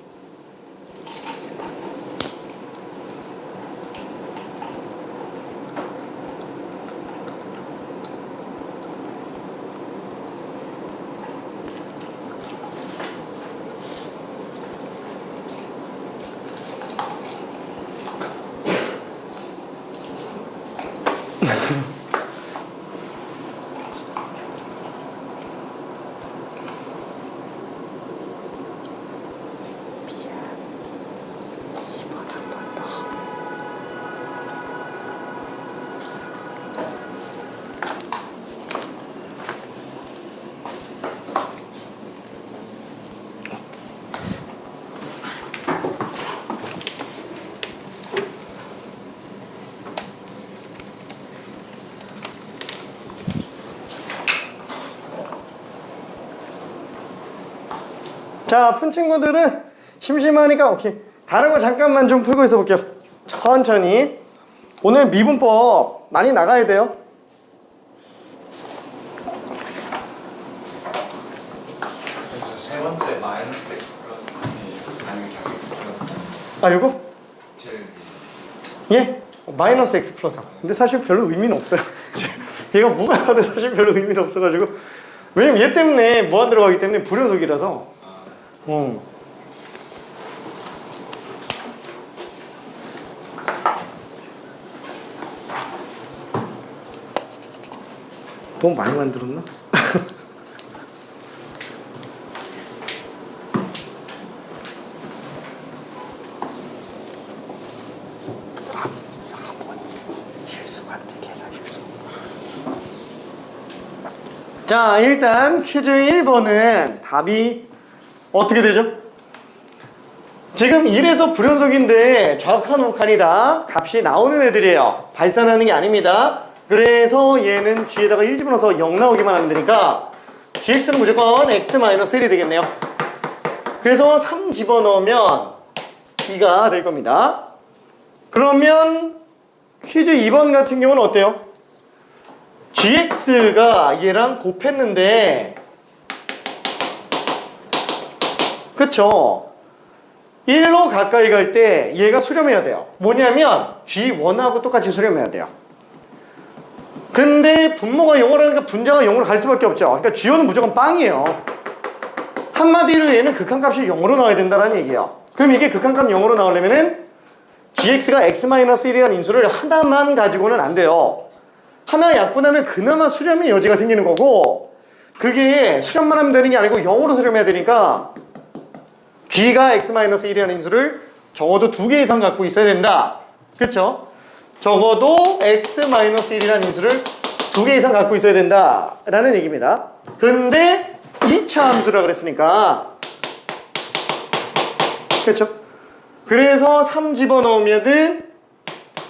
자, 푼 친구들은 심심하니까 오케이. 다른 거 잠깐만 좀 풀고 있어 볼게요. 천천히. 오늘 미분법 많이 나가야 돼요. 그래서 세 번째 마이너스 x 플러스 아니면 그냥 x 플러스 아, 요거? 제일 위. 예? 마이너스 x 플러스 3. 근데 사실 별로 의미는 없어요. 얘가 뭐가 나와도 사실 별로 의미는 없어가지고. 왜냐면 얘 때문에 무한 들어가기 때문에 불연속이라서. 너무 많이 만들었나? 자, 일단 퀴즈 1번은 답이 어떻게 되죠? 지금 1에서 불연속인데 좌극한 우극한이다. 값이 나오는 애들이에요. 발산하는 게 아닙니다. 그래서 얘는 G에다가 1 집어넣어서 0 나오기만 하면 되니까 GX는 무조건 X-1이 되겠네요. 그래서 3 집어넣으면 2가 될 겁니다. 그러면 퀴즈 2번 같은 경우는 어때요? GX가 얘랑 곱했는데 그쵸? 1로 가까이 갈 때 얘가 수렴해야 돼요. 뭐냐면 G1하고 똑같이 수렴해야 돼요. 근데 분모가 0이라니까 분자가 0으로 갈 수밖에 없죠. 그러니까 G1은 무조건 빵이에요. 한마디로 얘는 극한값이 0으로 나와야 된다는 얘기예요. 그럼 이게 극한값 0으로 나오려면은 GX가 X-1이라는 인수를 하나만 가지고는 안 돼요. 하나 약분하면 그나마 수렴의 여지가 생기는 거고, 그게 수렴만 하면 되는 게 아니고 0으로 수렴해야 되니까 G가 X-1이라는 인수를 적어도 2개 이상 갖고 있어야 된다. 그쵸? 적어도 X-1이라는 인수를 2개 이상 갖고 있어야 된다 라는 얘기입니다. 근데 2차 함수라 그랬으니까 그쵸? 그래서 3 집어넣으면은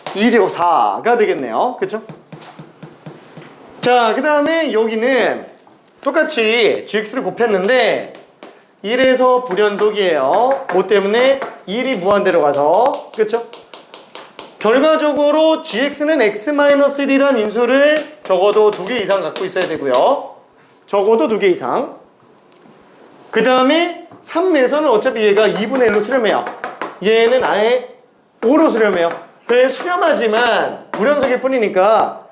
2제곱 4가 되겠네요. 그쵸? 자, 그 다음에 여기는 똑같이 GX를 곱했는데 1에서 불연속이에요. 뭐 때문에 1이 무한대로 가서, 그쵸? 결과적으로 GX는 X-1이란 인수를 적어도 2개 이상 갖고 있어야 되고요. 적어도 2개 이상. 그 다음에 3에서는 어차피 얘가 2분의 1로 수렴해요. 얘는 아예 5로 수렴해요. 그래 수렴하지만 불연속일 뿐이니까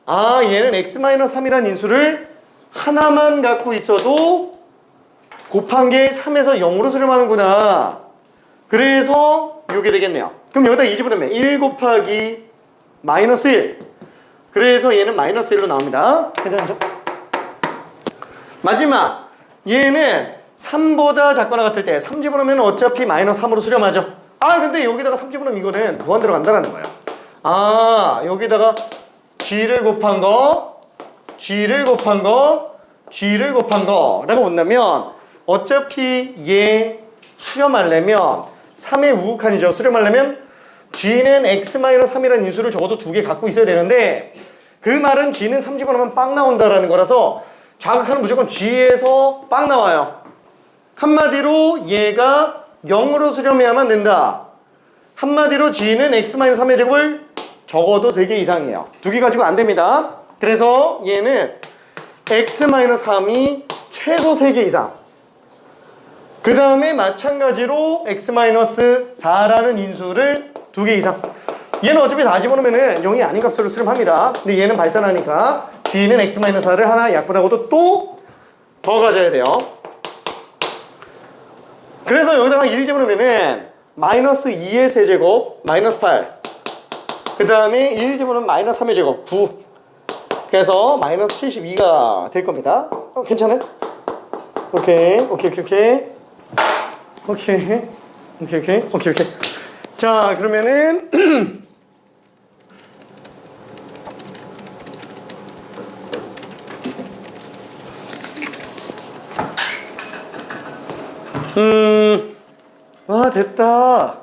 아, 얘는 X-3이란 인수를 하나만 갖고 있어도 곱한 게 3에서 0으로 수렴하는구나. 그래서 이게 되겠네요. 그럼 여기다 2 집어넣으면 1 곱하기 마이너스 1. 그래서 얘는 마이너스 1로 나옵니다. 괜찮죠? 마지막 얘는 3보다 작거나 같을 때 3 집어넣으면 어차피 마이너스 3으로 수렴하죠. 아, 근데 여기다가 3 집어넣으면 이거는 무한대로 간다는 거예요. 아, 여기다가 G를 곱한 거, G를 곱한 거, G를 곱한 거라고 본다면 어차피 얘 수렴하려면 3의 우극한이죠. 수렴하려면 G는 X-3이라는 인수를 적어도 2개 갖고 있어야 되는데 그 말은 G는 3 집어넣으면 빵 나온다라는 거라서 좌극한은 무조건 G에서 빵 나와요. 한마디로 얘가 0으로 수렴해야만 된다. 한마디로 G는 X-3의 제곱을 적어도 3개 이상이에요. 2개 가지고 안 됩니다. 그래서 얘는 X-3이 최소 3개 이상. 그 다음에 마찬가지로 X-4라는 인수를 2개 이상. 얘는 어차피 다 집어넣으면 0이 아닌 값으로 수렴합니다. 근데 얘는 발산하니까 G는 X-4를 하나 약분하고도 또 더 가져야 돼요. 그래서 여기다가 1 집어넣으면은 마이너스 2의 세제곱 마이너스 8. 그 다음에 1 집어넣으면 마이너스 3의 제곱 9. 그래서 마이너스 72가 될 겁니다. 괜찮아요? 오케이. 자, 그러면은 와, 됐다.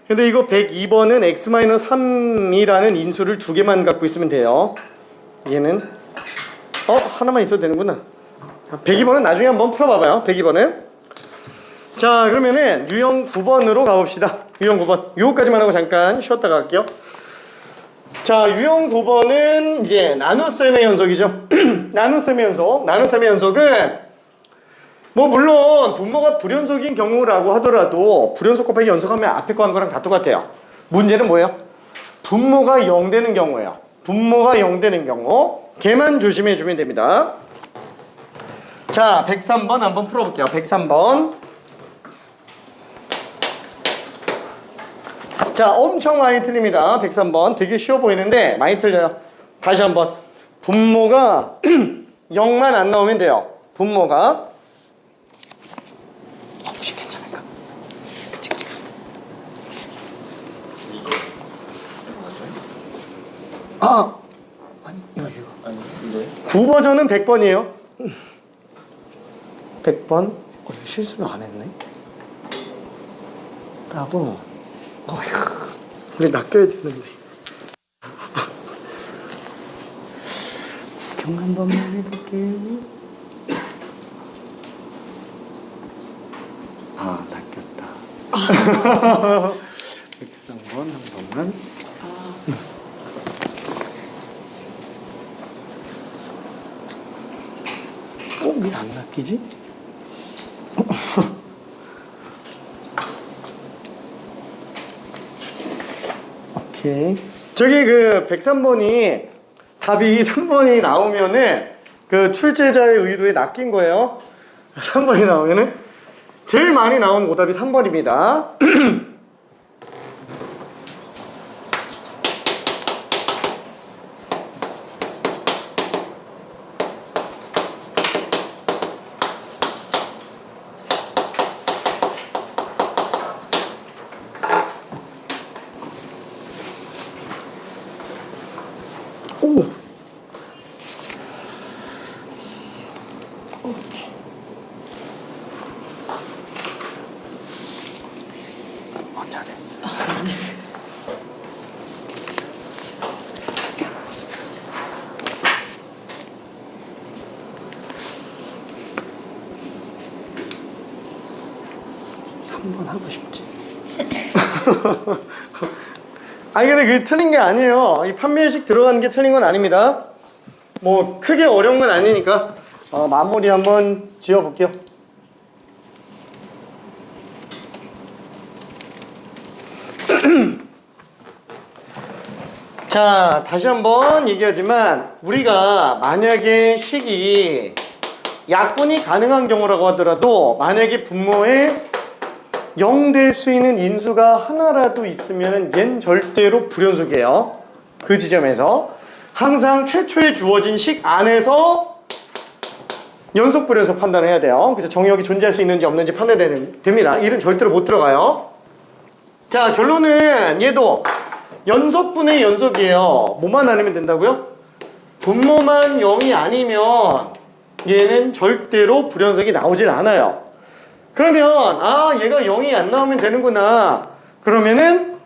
근데 이거 102번은 X-3이라는 인수를 2개만 갖고 있으면 돼요. 얘는 하나만 있어도 되는구나. 102번은 나중에 한번 풀어봐봐요. 102번은. 자, 그러면은 유형 9번으로 가봅시다. 유형 9번. 요거까지만 하고 잠깐 쉬었다가 갈게요. 자, 유형 9번은 이제 나눗셈의 연속이죠. 나눗셈의 연속. 나눗셈의 연속은 뭐 물론 분모가 불연속인 경우라고 하더라도 불연속 곱하기 연속하면 앞에 거 한 거랑 다 똑같아요. 문제는 뭐예요? 분모가 0 되는 경우예요. 분모가 0 되는 경우. 걔만 조심해 주면 됩니다. 자, 103번 한번 풀어볼게요. 103번. 자, 엄청 많이 틀립니다. 103번. 되게 쉬워 보이는데 많이 틀려요. 다시 한번. 분모가 0만 안 나오면 돼요. 분모가. 혹시 괜찮을까? 그치. 아! 아니, 이거. 아니 이거요? 9버전은 100번이에요. 100번? 실수를 안 했네. 따고. 어휴, 우리 낚여야 되는데. 경 한 번만 해볼게요. 아, 낚였다. 103번 한 번만. 왜 안 낚이지? 오케이. 저기 그 103번이 답이 3번이 나오면은 그 출제자의 의도에 낚인 거예요. 3번이 나오면은 제일 많이 나온 오답이 3번입니다. 오. 오케이. 잘했어. 3번 하고 싶지. 아니 근데 그게 틀린 게 아니에요. 이 판별식 들어가는 게 틀린 건 아닙니다. 뭐 크게 어려운 건 아니니까 마무리 한번 지어 볼게요. 자, 다시 한번 얘기하지만 우리가 만약에 식이 약분이 가능한 경우라고 하더라도 만약에 분모에 0 될 수 있는 인수가 하나라도 있으면 얜 절대로 불연속이에요. 그 지점에서 항상 최초에 주어진 식 안에서 연속 불연속 판단을 해야 돼요. 그래서 정의역이 존재할 수 있는지 없는지 판단됩니다. 일은 절대로 못 들어가요. 자, 결론은 얘도 연속분의 연속이에요. 뭐만 아니면 된다고요? 분모만 0이 아니면 얘는 절대로 불연속이 나오질 않아요. 그러면 얘가 0이 안 나오면 되는구나. 그러면은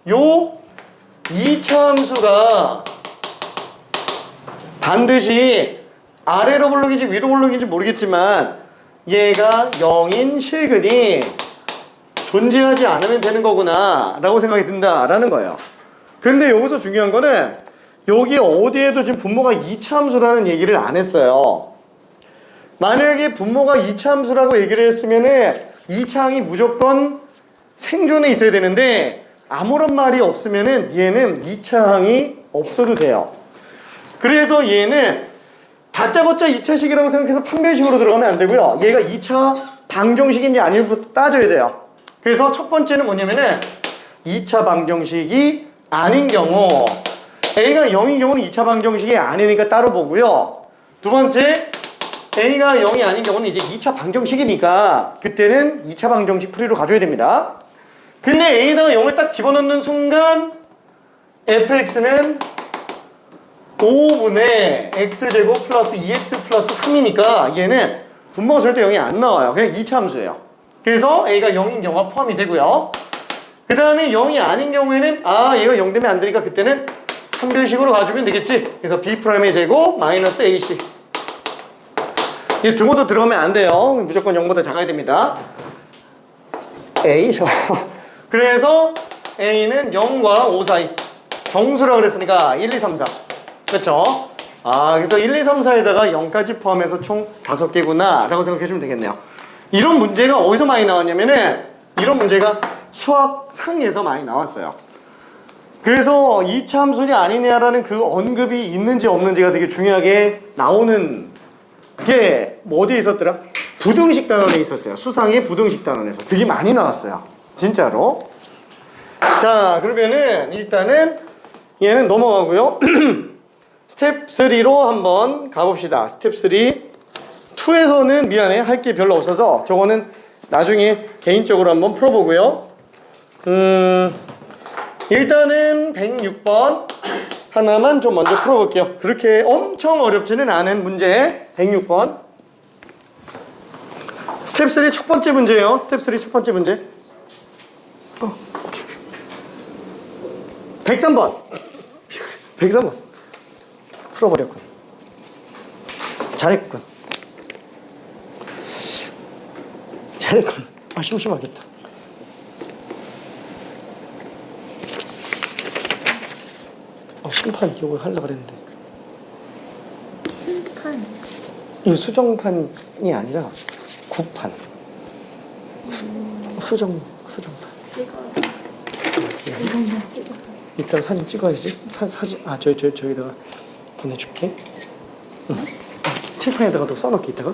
요 2차 함수가 반드시 아래로 볼록인지 위로 볼록인지 모르겠지만 얘가 0인 실근이 존재하지 않으면 되는 거구나 라고 생각이 든다라는 거예요. 근데 여기서 중요한 거는 여기 어디에도 지금 분모가 2차 함수라는 얘기를 안 했어요. 만약에 분모가 2차 함수라고 얘기를 했으면은 2차 항이 무조건 생존해 있어야 되는데 아무런 말이 없으면은 얘는 2차 항이 없어도 돼요. 그래서 얘는 다짜고짜 2차식이라고 생각해서 판별식으로 들어가면 안 되고요. 얘가 2차 방정식인지 아닌지부터 따져야 돼요. 그래서 첫 번째는 뭐냐면은 2차 방정식이 아닌 경우 A가 0인 경우는 2차 방정식이 아니니까 따로 보고요. 두 번째 A가 0이 아닌 경우는 이제 2차 방정식이니까 그때는 2차 방정식 풀이로 가져야 됩니다. 근데 A에다가 0을 딱 집어넣는 순간 fx는 5분의 x제곱 플러스 2x 플러스 3이니까 얘는 분모가 절대 0이 안 나와요. 그냥 2차 함수예요. 그래서 A가 0인 경우가 포함이 되고요. 그 다음에 0이 아닌 경우에는 얘가 0 되면 안 되니까 그때는 판별식으로 가주면 되겠지. 그래서 B'의 제곱 마이너스 AC 이 등호도 들어가면 안 돼요. 무조건 0보다 작아야 됩니다. A 그래서 A는 0과 5 사이 정수라 그랬으니까 1, 2, 3, 4 그렇죠? 그래서 1, 2, 3, 4에다가 0까지 포함해서 총 5개구나 라고 생각해 주면 되겠네요. 이런 문제가 어디서 많이 나왔냐면은 이런 문제가 수학상에서 많이 나왔어요. 그래서 이차 함수냐 아니냐라는 그 언급이 있는지 없는지가 되게 중요하게 나오는 게 어디에 있었더라? 부등식 단원에 있었어요. 수상의 부등식 단원에서 되게 많이 나왔어요. 진짜로. 자, 그러면은 일단은 얘는 넘어가고요. 스텝 3로 한번 가봅시다. 스텝 3. 2에서는 미안해. 할 게 별로 없어서 저거는 나중에 개인적으로 한번 풀어보고요. 일단은 106번 하나만 좀 먼저 풀어볼게요. 그렇게 엄청 어렵지는 않은 문제 106번 스텝 3 첫 번째 문제예요. 스텝 3 첫 번째 문제 103번 103번 풀어버렸군. 잘했군. 심심하겠다. 심판 이거 하려고 그랬는데 심판. 이거 수정판이 아니라 구판. 수정판. 이것만 찍어. 이따가 사진 찍어야지. 사진 저기다가 보내줄게. 응. 칠판에다가 또 써놓게 이따가.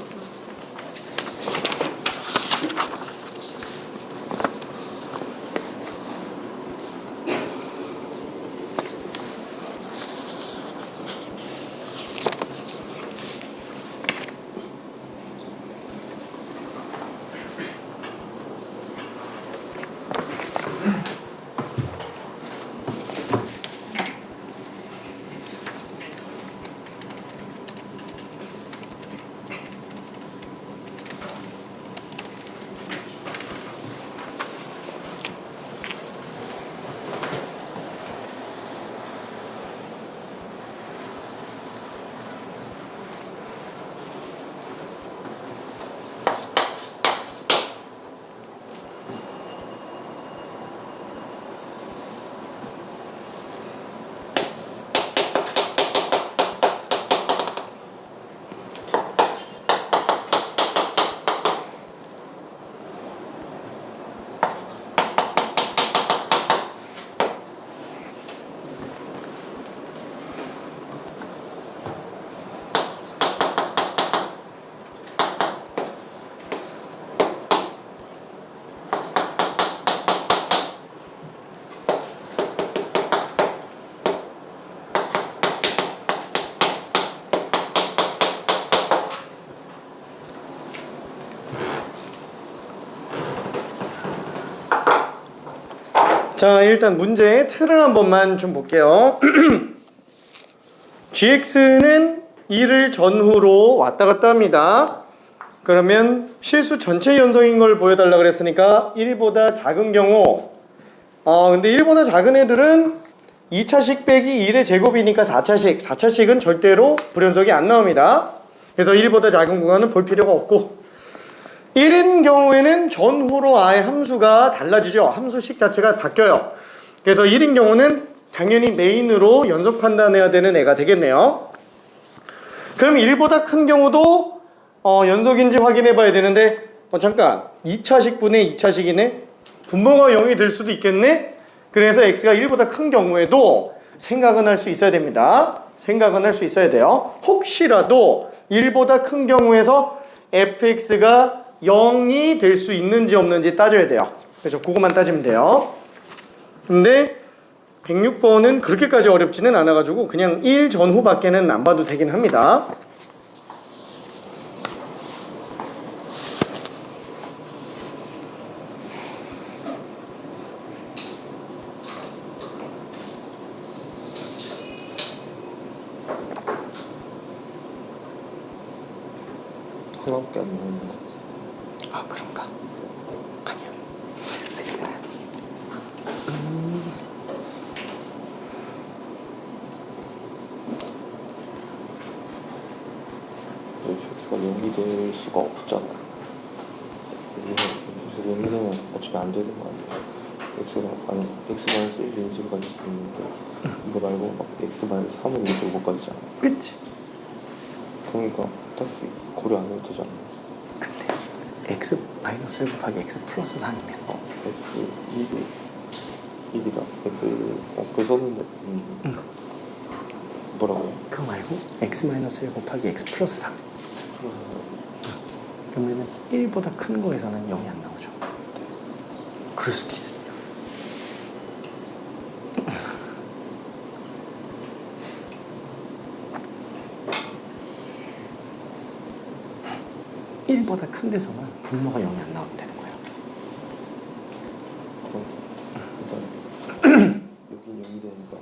자, 일단 문제의 틀을 한 번만 좀 볼게요. gx는 1을 전후로 왔다 갔다 합니다. 그러면 실수 전체 연속인 걸 보여달라 그랬으니까 1보다 작은 경우 근데 1보다 작은 애들은 2차식 빼기 1의 제곱이니까 4차식 4차식은 절대로 불연속이 안 나옵니다. 그래서 1보다 작은 구간은 볼 필요가 없고 1인 경우에는 전후로 아예 함수가 달라지죠. 함수식 자체가 바뀌어요. 그래서 1인 경우는 당연히 메인으로 연속 판단해야 되는 애가 되겠네요. 그럼 1보다 큰 경우도 연속인지 확인해 봐야 되는데 잠깐 2차식분의 2차식이네? 분모가 0이 될 수도 있겠네? 그래서 x가 1보다 큰 경우에도 생각은 할 수 있어야 됩니다. 생각은 할 수 있어야 돼요. 혹시라도 1보다 큰 경우에서 fx가 0이 될 수 있는지 없는지 따져야 돼요. 그래서 그거만 따지면 돼요. 근데 106번은 그렇게까지 어렵지는 않아가지고 그냥 1 전후밖에는 안 봐도 되긴 합니다. 그런가? 아니야. fx가 0이 0이 될 수가 없잖아. 그래서 0이 되면 어차피 안 되는 거 아니야. X-1 인수를 가질 수 있는데 이거 말고 막 X-3은 인수를 못 가지잖아. 그치? 그러니까 딱히 고려 안 해도 되잖아. 근데 X-1 곱하기 X 플러스 3이면 X1이다. 그거 썼는데 뭐라고요? 그거 말고 X-1 곱하기 X 플러스 3. 그러면 1보다 큰 거에서는 0이 안 나오죠. 그럴 수도 있으니까. (1보다) 큰 데서만 분모가 0이 안 나오면 되는 거예요. 일단 여긴 0이 되니까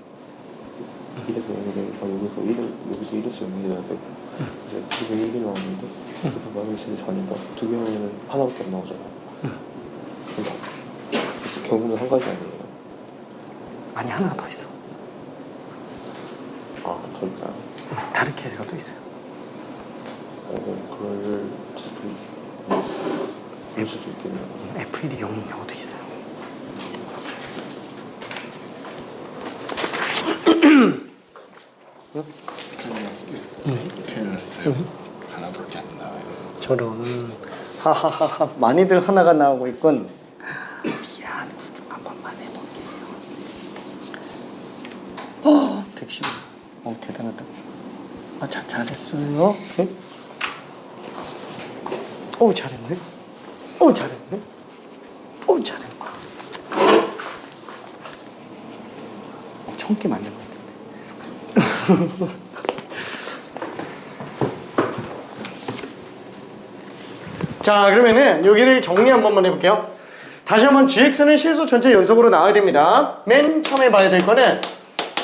1에서 0이 되니까 여기서 1에서 0이 돼야 되고 이제 그게 1이 나오는데 그래서 마이너스 1이 4니까 두 개면은 하나밖에 안 나오잖아. 그러니까 경우는 한 가지 아니에요. 아니 하나가 더 있어. 아, 더 있잖아. 다른 케이스가 또 있어요. 그럴 수도 있겠네요. F1이 0인 경우도 있어요. 큰일 났어요. 하나밖에 안 나와요. 저런 하하하하 많이들 하나가 나오고 있군. 미안 한 번만 해볼게요. 110. 대단하다. 잘했어요. 네? 잘했네. 잘했네. 잘했네. 1000개 만든 것 같은데. 자, 그러면은 여기를 정리 한 번만 해볼게요. 다시 한번 gx는 실수 전체 연속으로 나와야 됩니다. 맨 처음에 봐야 될 거는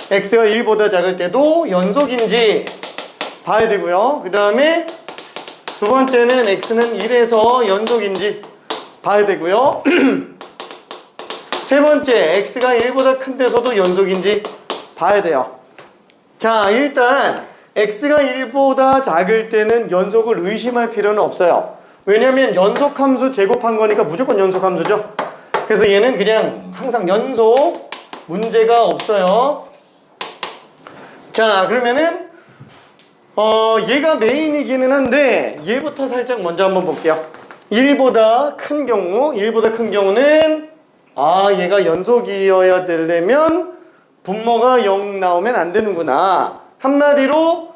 x가 1보다 작을 때도 연속인지 봐야 되고요. 그 다음에 두 번째는 x는 1에서 연속인지 봐야 되고요. 세 번째, x가 1보다 큰 데서도 연속인지 봐야 돼요. 자, 일단 x가 1보다 작을 때는 연속을 의심할 필요는 없어요. 왜냐면 연속함수 제곱한 거니까 무조건 연속함수죠. 그래서 얘는 그냥 항상 연속, 문제가 없어요. 자, 그러면은 얘가 메인이기는 한데 얘부터 살짝 먼저 한번 볼게요. 1보다 큰 경우는 얘가 연속이어야 되려면 분모가 0 나오면 안 되는구나. 한마디로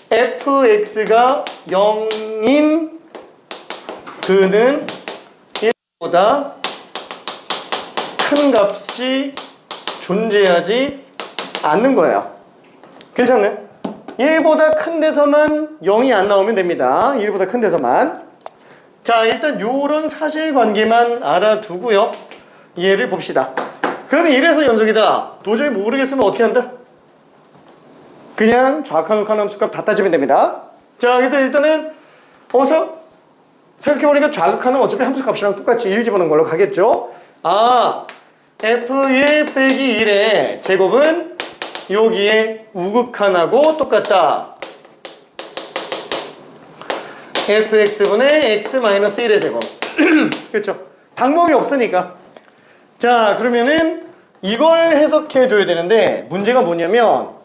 fx가 0인 그는 1보다 큰 값이 존재하지 않는 거예요. 괜찮나요? 1보다 큰 데서만 0이 안 나오면 됩니다. 1보다 큰 데서만. 자, 일단 요런 사실관계만 알아두고요. 얘를 봅시다. 그럼 1에서 연속이다. 도저히 모르겠으면 어떻게 한다? 그냥 좌칸 우칸 함수값 다 따지면 됩니다. 자, 그래서 일단은 생각해보니까 좌극한은 어차피 함수값이랑 똑같이 1 집어넣은 걸로 가겠죠. f1 빼기 1의 제곱은 여기에 우극한하고 똑같다. fx분의 x-1의 제곱. 그렇죠. 방법이 없으니까. 자, 그러면은 이걸 해석해 줘야 되는데 문제가 뭐냐면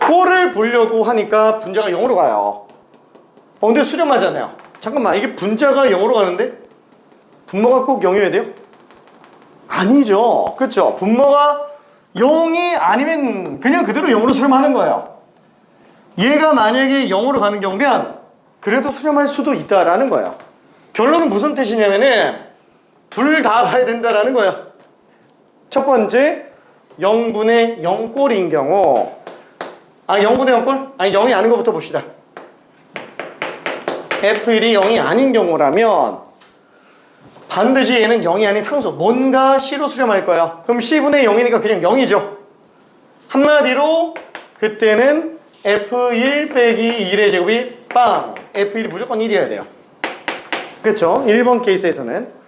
꼴을 보려고 하니까 분자가 0으로 가요. 근데 수렴하잖아요. 잠깐만, 이게 분자가 0으로 가는데 분모가 꼭 0이어야 돼요? 아니죠. 그렇죠. 분모가 0이 아니면 그냥 그대로 0으로 수렴하는 거예요. 얘가 만약에 0으로 가는 경우면 그래도 수렴할 수도 있다라는 거예요. 결론은 무슨 뜻이냐면은 둘 다 봐야 된다라는 거예요. 첫 번째, 0분의 0꼴인 경우 0분의 0꼴? 아니, 0이 아닌 것부터 봅시다. F1이 0이 아닌 경우라면 반드시 얘는 0이 아닌 상수, 뭔가 C로 수렴할 거예요. 그럼 C분의 0이니까 그냥 0이죠. 한마디로 그때는 F1 빼기 1의 제곱이 빵! F1이 무조건 1이어야 돼요. 그렇죠? 1번 케이스에서는.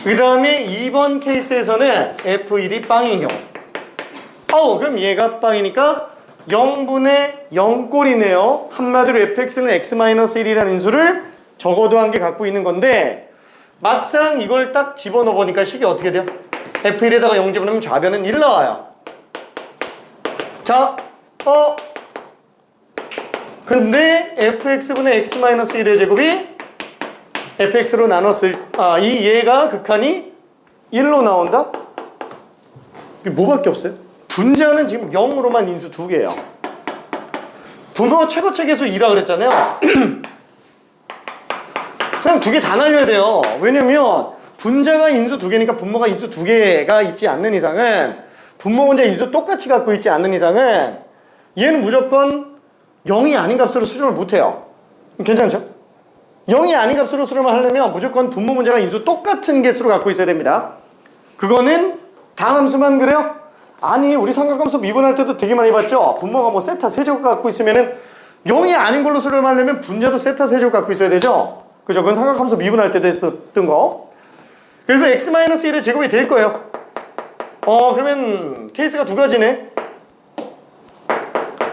그 다음에 2번 케이스에서는 F1이 빵인 경우. 그럼 얘가 빵이니까 0분의 0꼴이네요. 한마디로 fx는 x-1이라는 인수를 적어도 한 개 갖고 있는 건데 막상 이걸 딱 집어넣어 보니까 식이 어떻게 돼요? f1에다가 0 집어넣으면 좌변은 1 나와요. 자, 근데 fx분의 x-1의 제곱이 fx로 나눴을 이 얘가 극한이 1로 나온다? 이게 뭐밖에 없어요? 분자는 지금 0으로만 인수 2개예요. 분모가 최고체계수 2라 그랬잖아요. 그냥 2개 다 날려야 돼요. 왜냐면 분자가 인수 2개니까 분모가 인수 2개가 있지 않는 이상은, 분모 분자 인수 똑같이 갖고 있지 않는 이상은 얘는 무조건 0이 아닌 값으로 수렴을 못해요. 괜찮죠? 0이 아닌 값으로 수렴을 하려면 무조건 분모 분자가 인수 똑같은 개수로 갖고 있어야 됩니다. 그거는 다함수만 그래요? 아니, 우리 삼각함수 미분할 때도 되게 많이 봤죠? 분모가 뭐 세타 세제곱 갖고 있으면은 0이 아닌 걸로 수렴하려면 분자도 세타 세제곱 갖고 있어야 되죠? 그죠? 그건 삼각함수 미분할 때도 했었던 거. 그래서 x-1의 제곱이 될 거예요. 그러면 케이스가 두 가지네.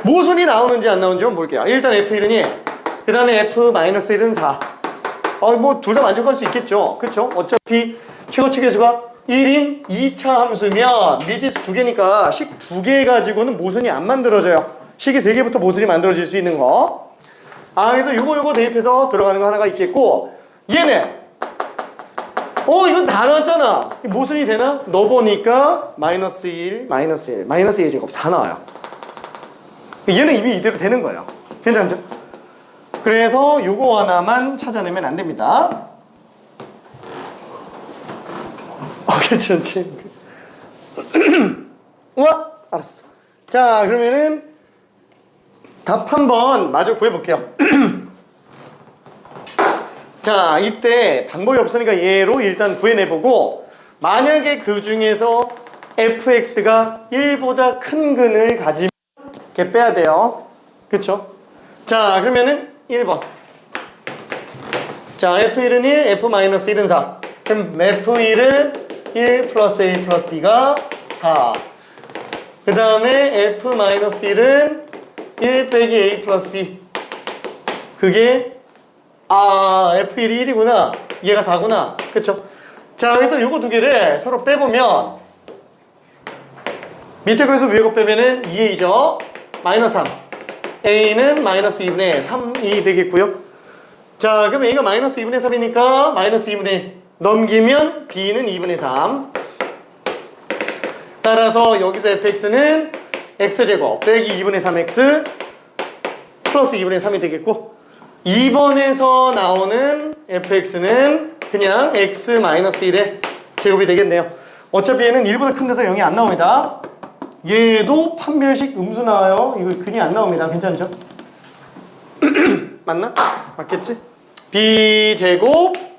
모순이 나오는지 안 나오는지 한번 볼게요. 일단 f1은 1, 그 다음에 f-1은 4. 뭐 둘 다 만족할 수 있겠죠. 그쵸? 어차피 최고체계수가 1인 2차 함수면 미지수 2개니까 식 2개 가지고는 모순이 안 만들어져요. 식이 3개부터 모순이 만들어질 수 있는 거. 그래서 요거 대입해서 들어가는 거 하나가 있겠고, 얘는 이건 다 나왔잖아. 모순이 되나? 넣어보니까 마이너스 1, 마이너스 1, 마이너스 1 제곱 4 나와요. 얘는 이미 이대로 되는 거예요. 괜찮죠? 그래서 요거 하나만 찾아내면 안 됩니다. 괜찮지? 우와! 알았어. 자, 그러면은 답 한번 마저 구해볼게요. 자, 이때 방법이 없으니까 얘로 일단 구해내보고, 만약에 그 중에서 fx가 1보다 큰 근을 가지면 걔 빼야 돼요. 그쵸? 자, 그러면은 1번. 자, f1은 1, f-1은 4. 그럼 f1은 1 플러스 a 플러스 b가 4. 그 다음에 f-1은 1 빼기 a 플러스 b. 그게 f1이 1이구나. 얘가 4구나. 그쵸? 자, 그래서 요거 두 개를 서로 빼보면 밑에 거에서 위에 거 빼면은 2a죠. 마이너스 3. a는 마이너스 2분의 3이 되겠고요. 자, 그럼 a가 마이너스 2분의 3이니까 마이너스 2분의 1 넘기면 b는 2분의 3. 따라서 여기서 fx는 x제곱 빼기 2분의 3x 플러스 2분의 3이 되겠고, 2번에서 나오는 fx는 그냥 x-1의 제곱이 되겠네요. 어차피 얘는 1보다 큰 데서 0이 안 나옵니다. 얘도 판별식 음수 나와요. 이거 근이 안 나옵니다. 괜찮죠? 맞나? 맞겠지? b제곱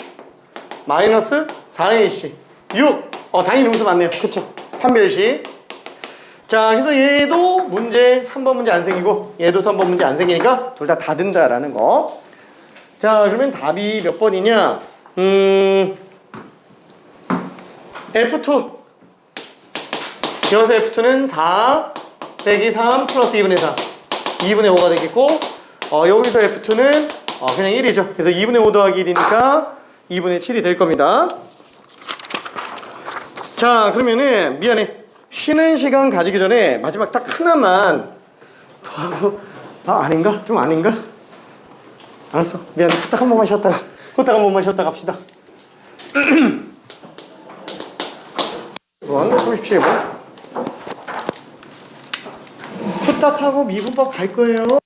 마이너스 4ac 6. 당연히 음수 맞네요. 그쵸? 판별식. 자, 그래서 얘도 문제 3번 문제 안 생기고 얘도 3번 문제 안 생기니까 둘 다 다 된다라는 거. 자, 그러면 답이 몇 번이냐? F2. 여기서 F2는 4 빼기 3 플러스 2분의 4. 2분의 5가 되겠고, 여기서 F2는 그냥 1이죠. 그래서 2분의 5 더하기 1이니까 2분의 7이 될 겁니다. 자, 그러면은 미안해. 쉬는 시간 가지기 전에 마지막 딱 하나만 더 하고, 아닌가? 좀 아닌가? 알았어. 미안해. 후딱 한 번만 쉬었다가 갑시다. 이건 37번. 후딱 하고 미분법 갈 거예요.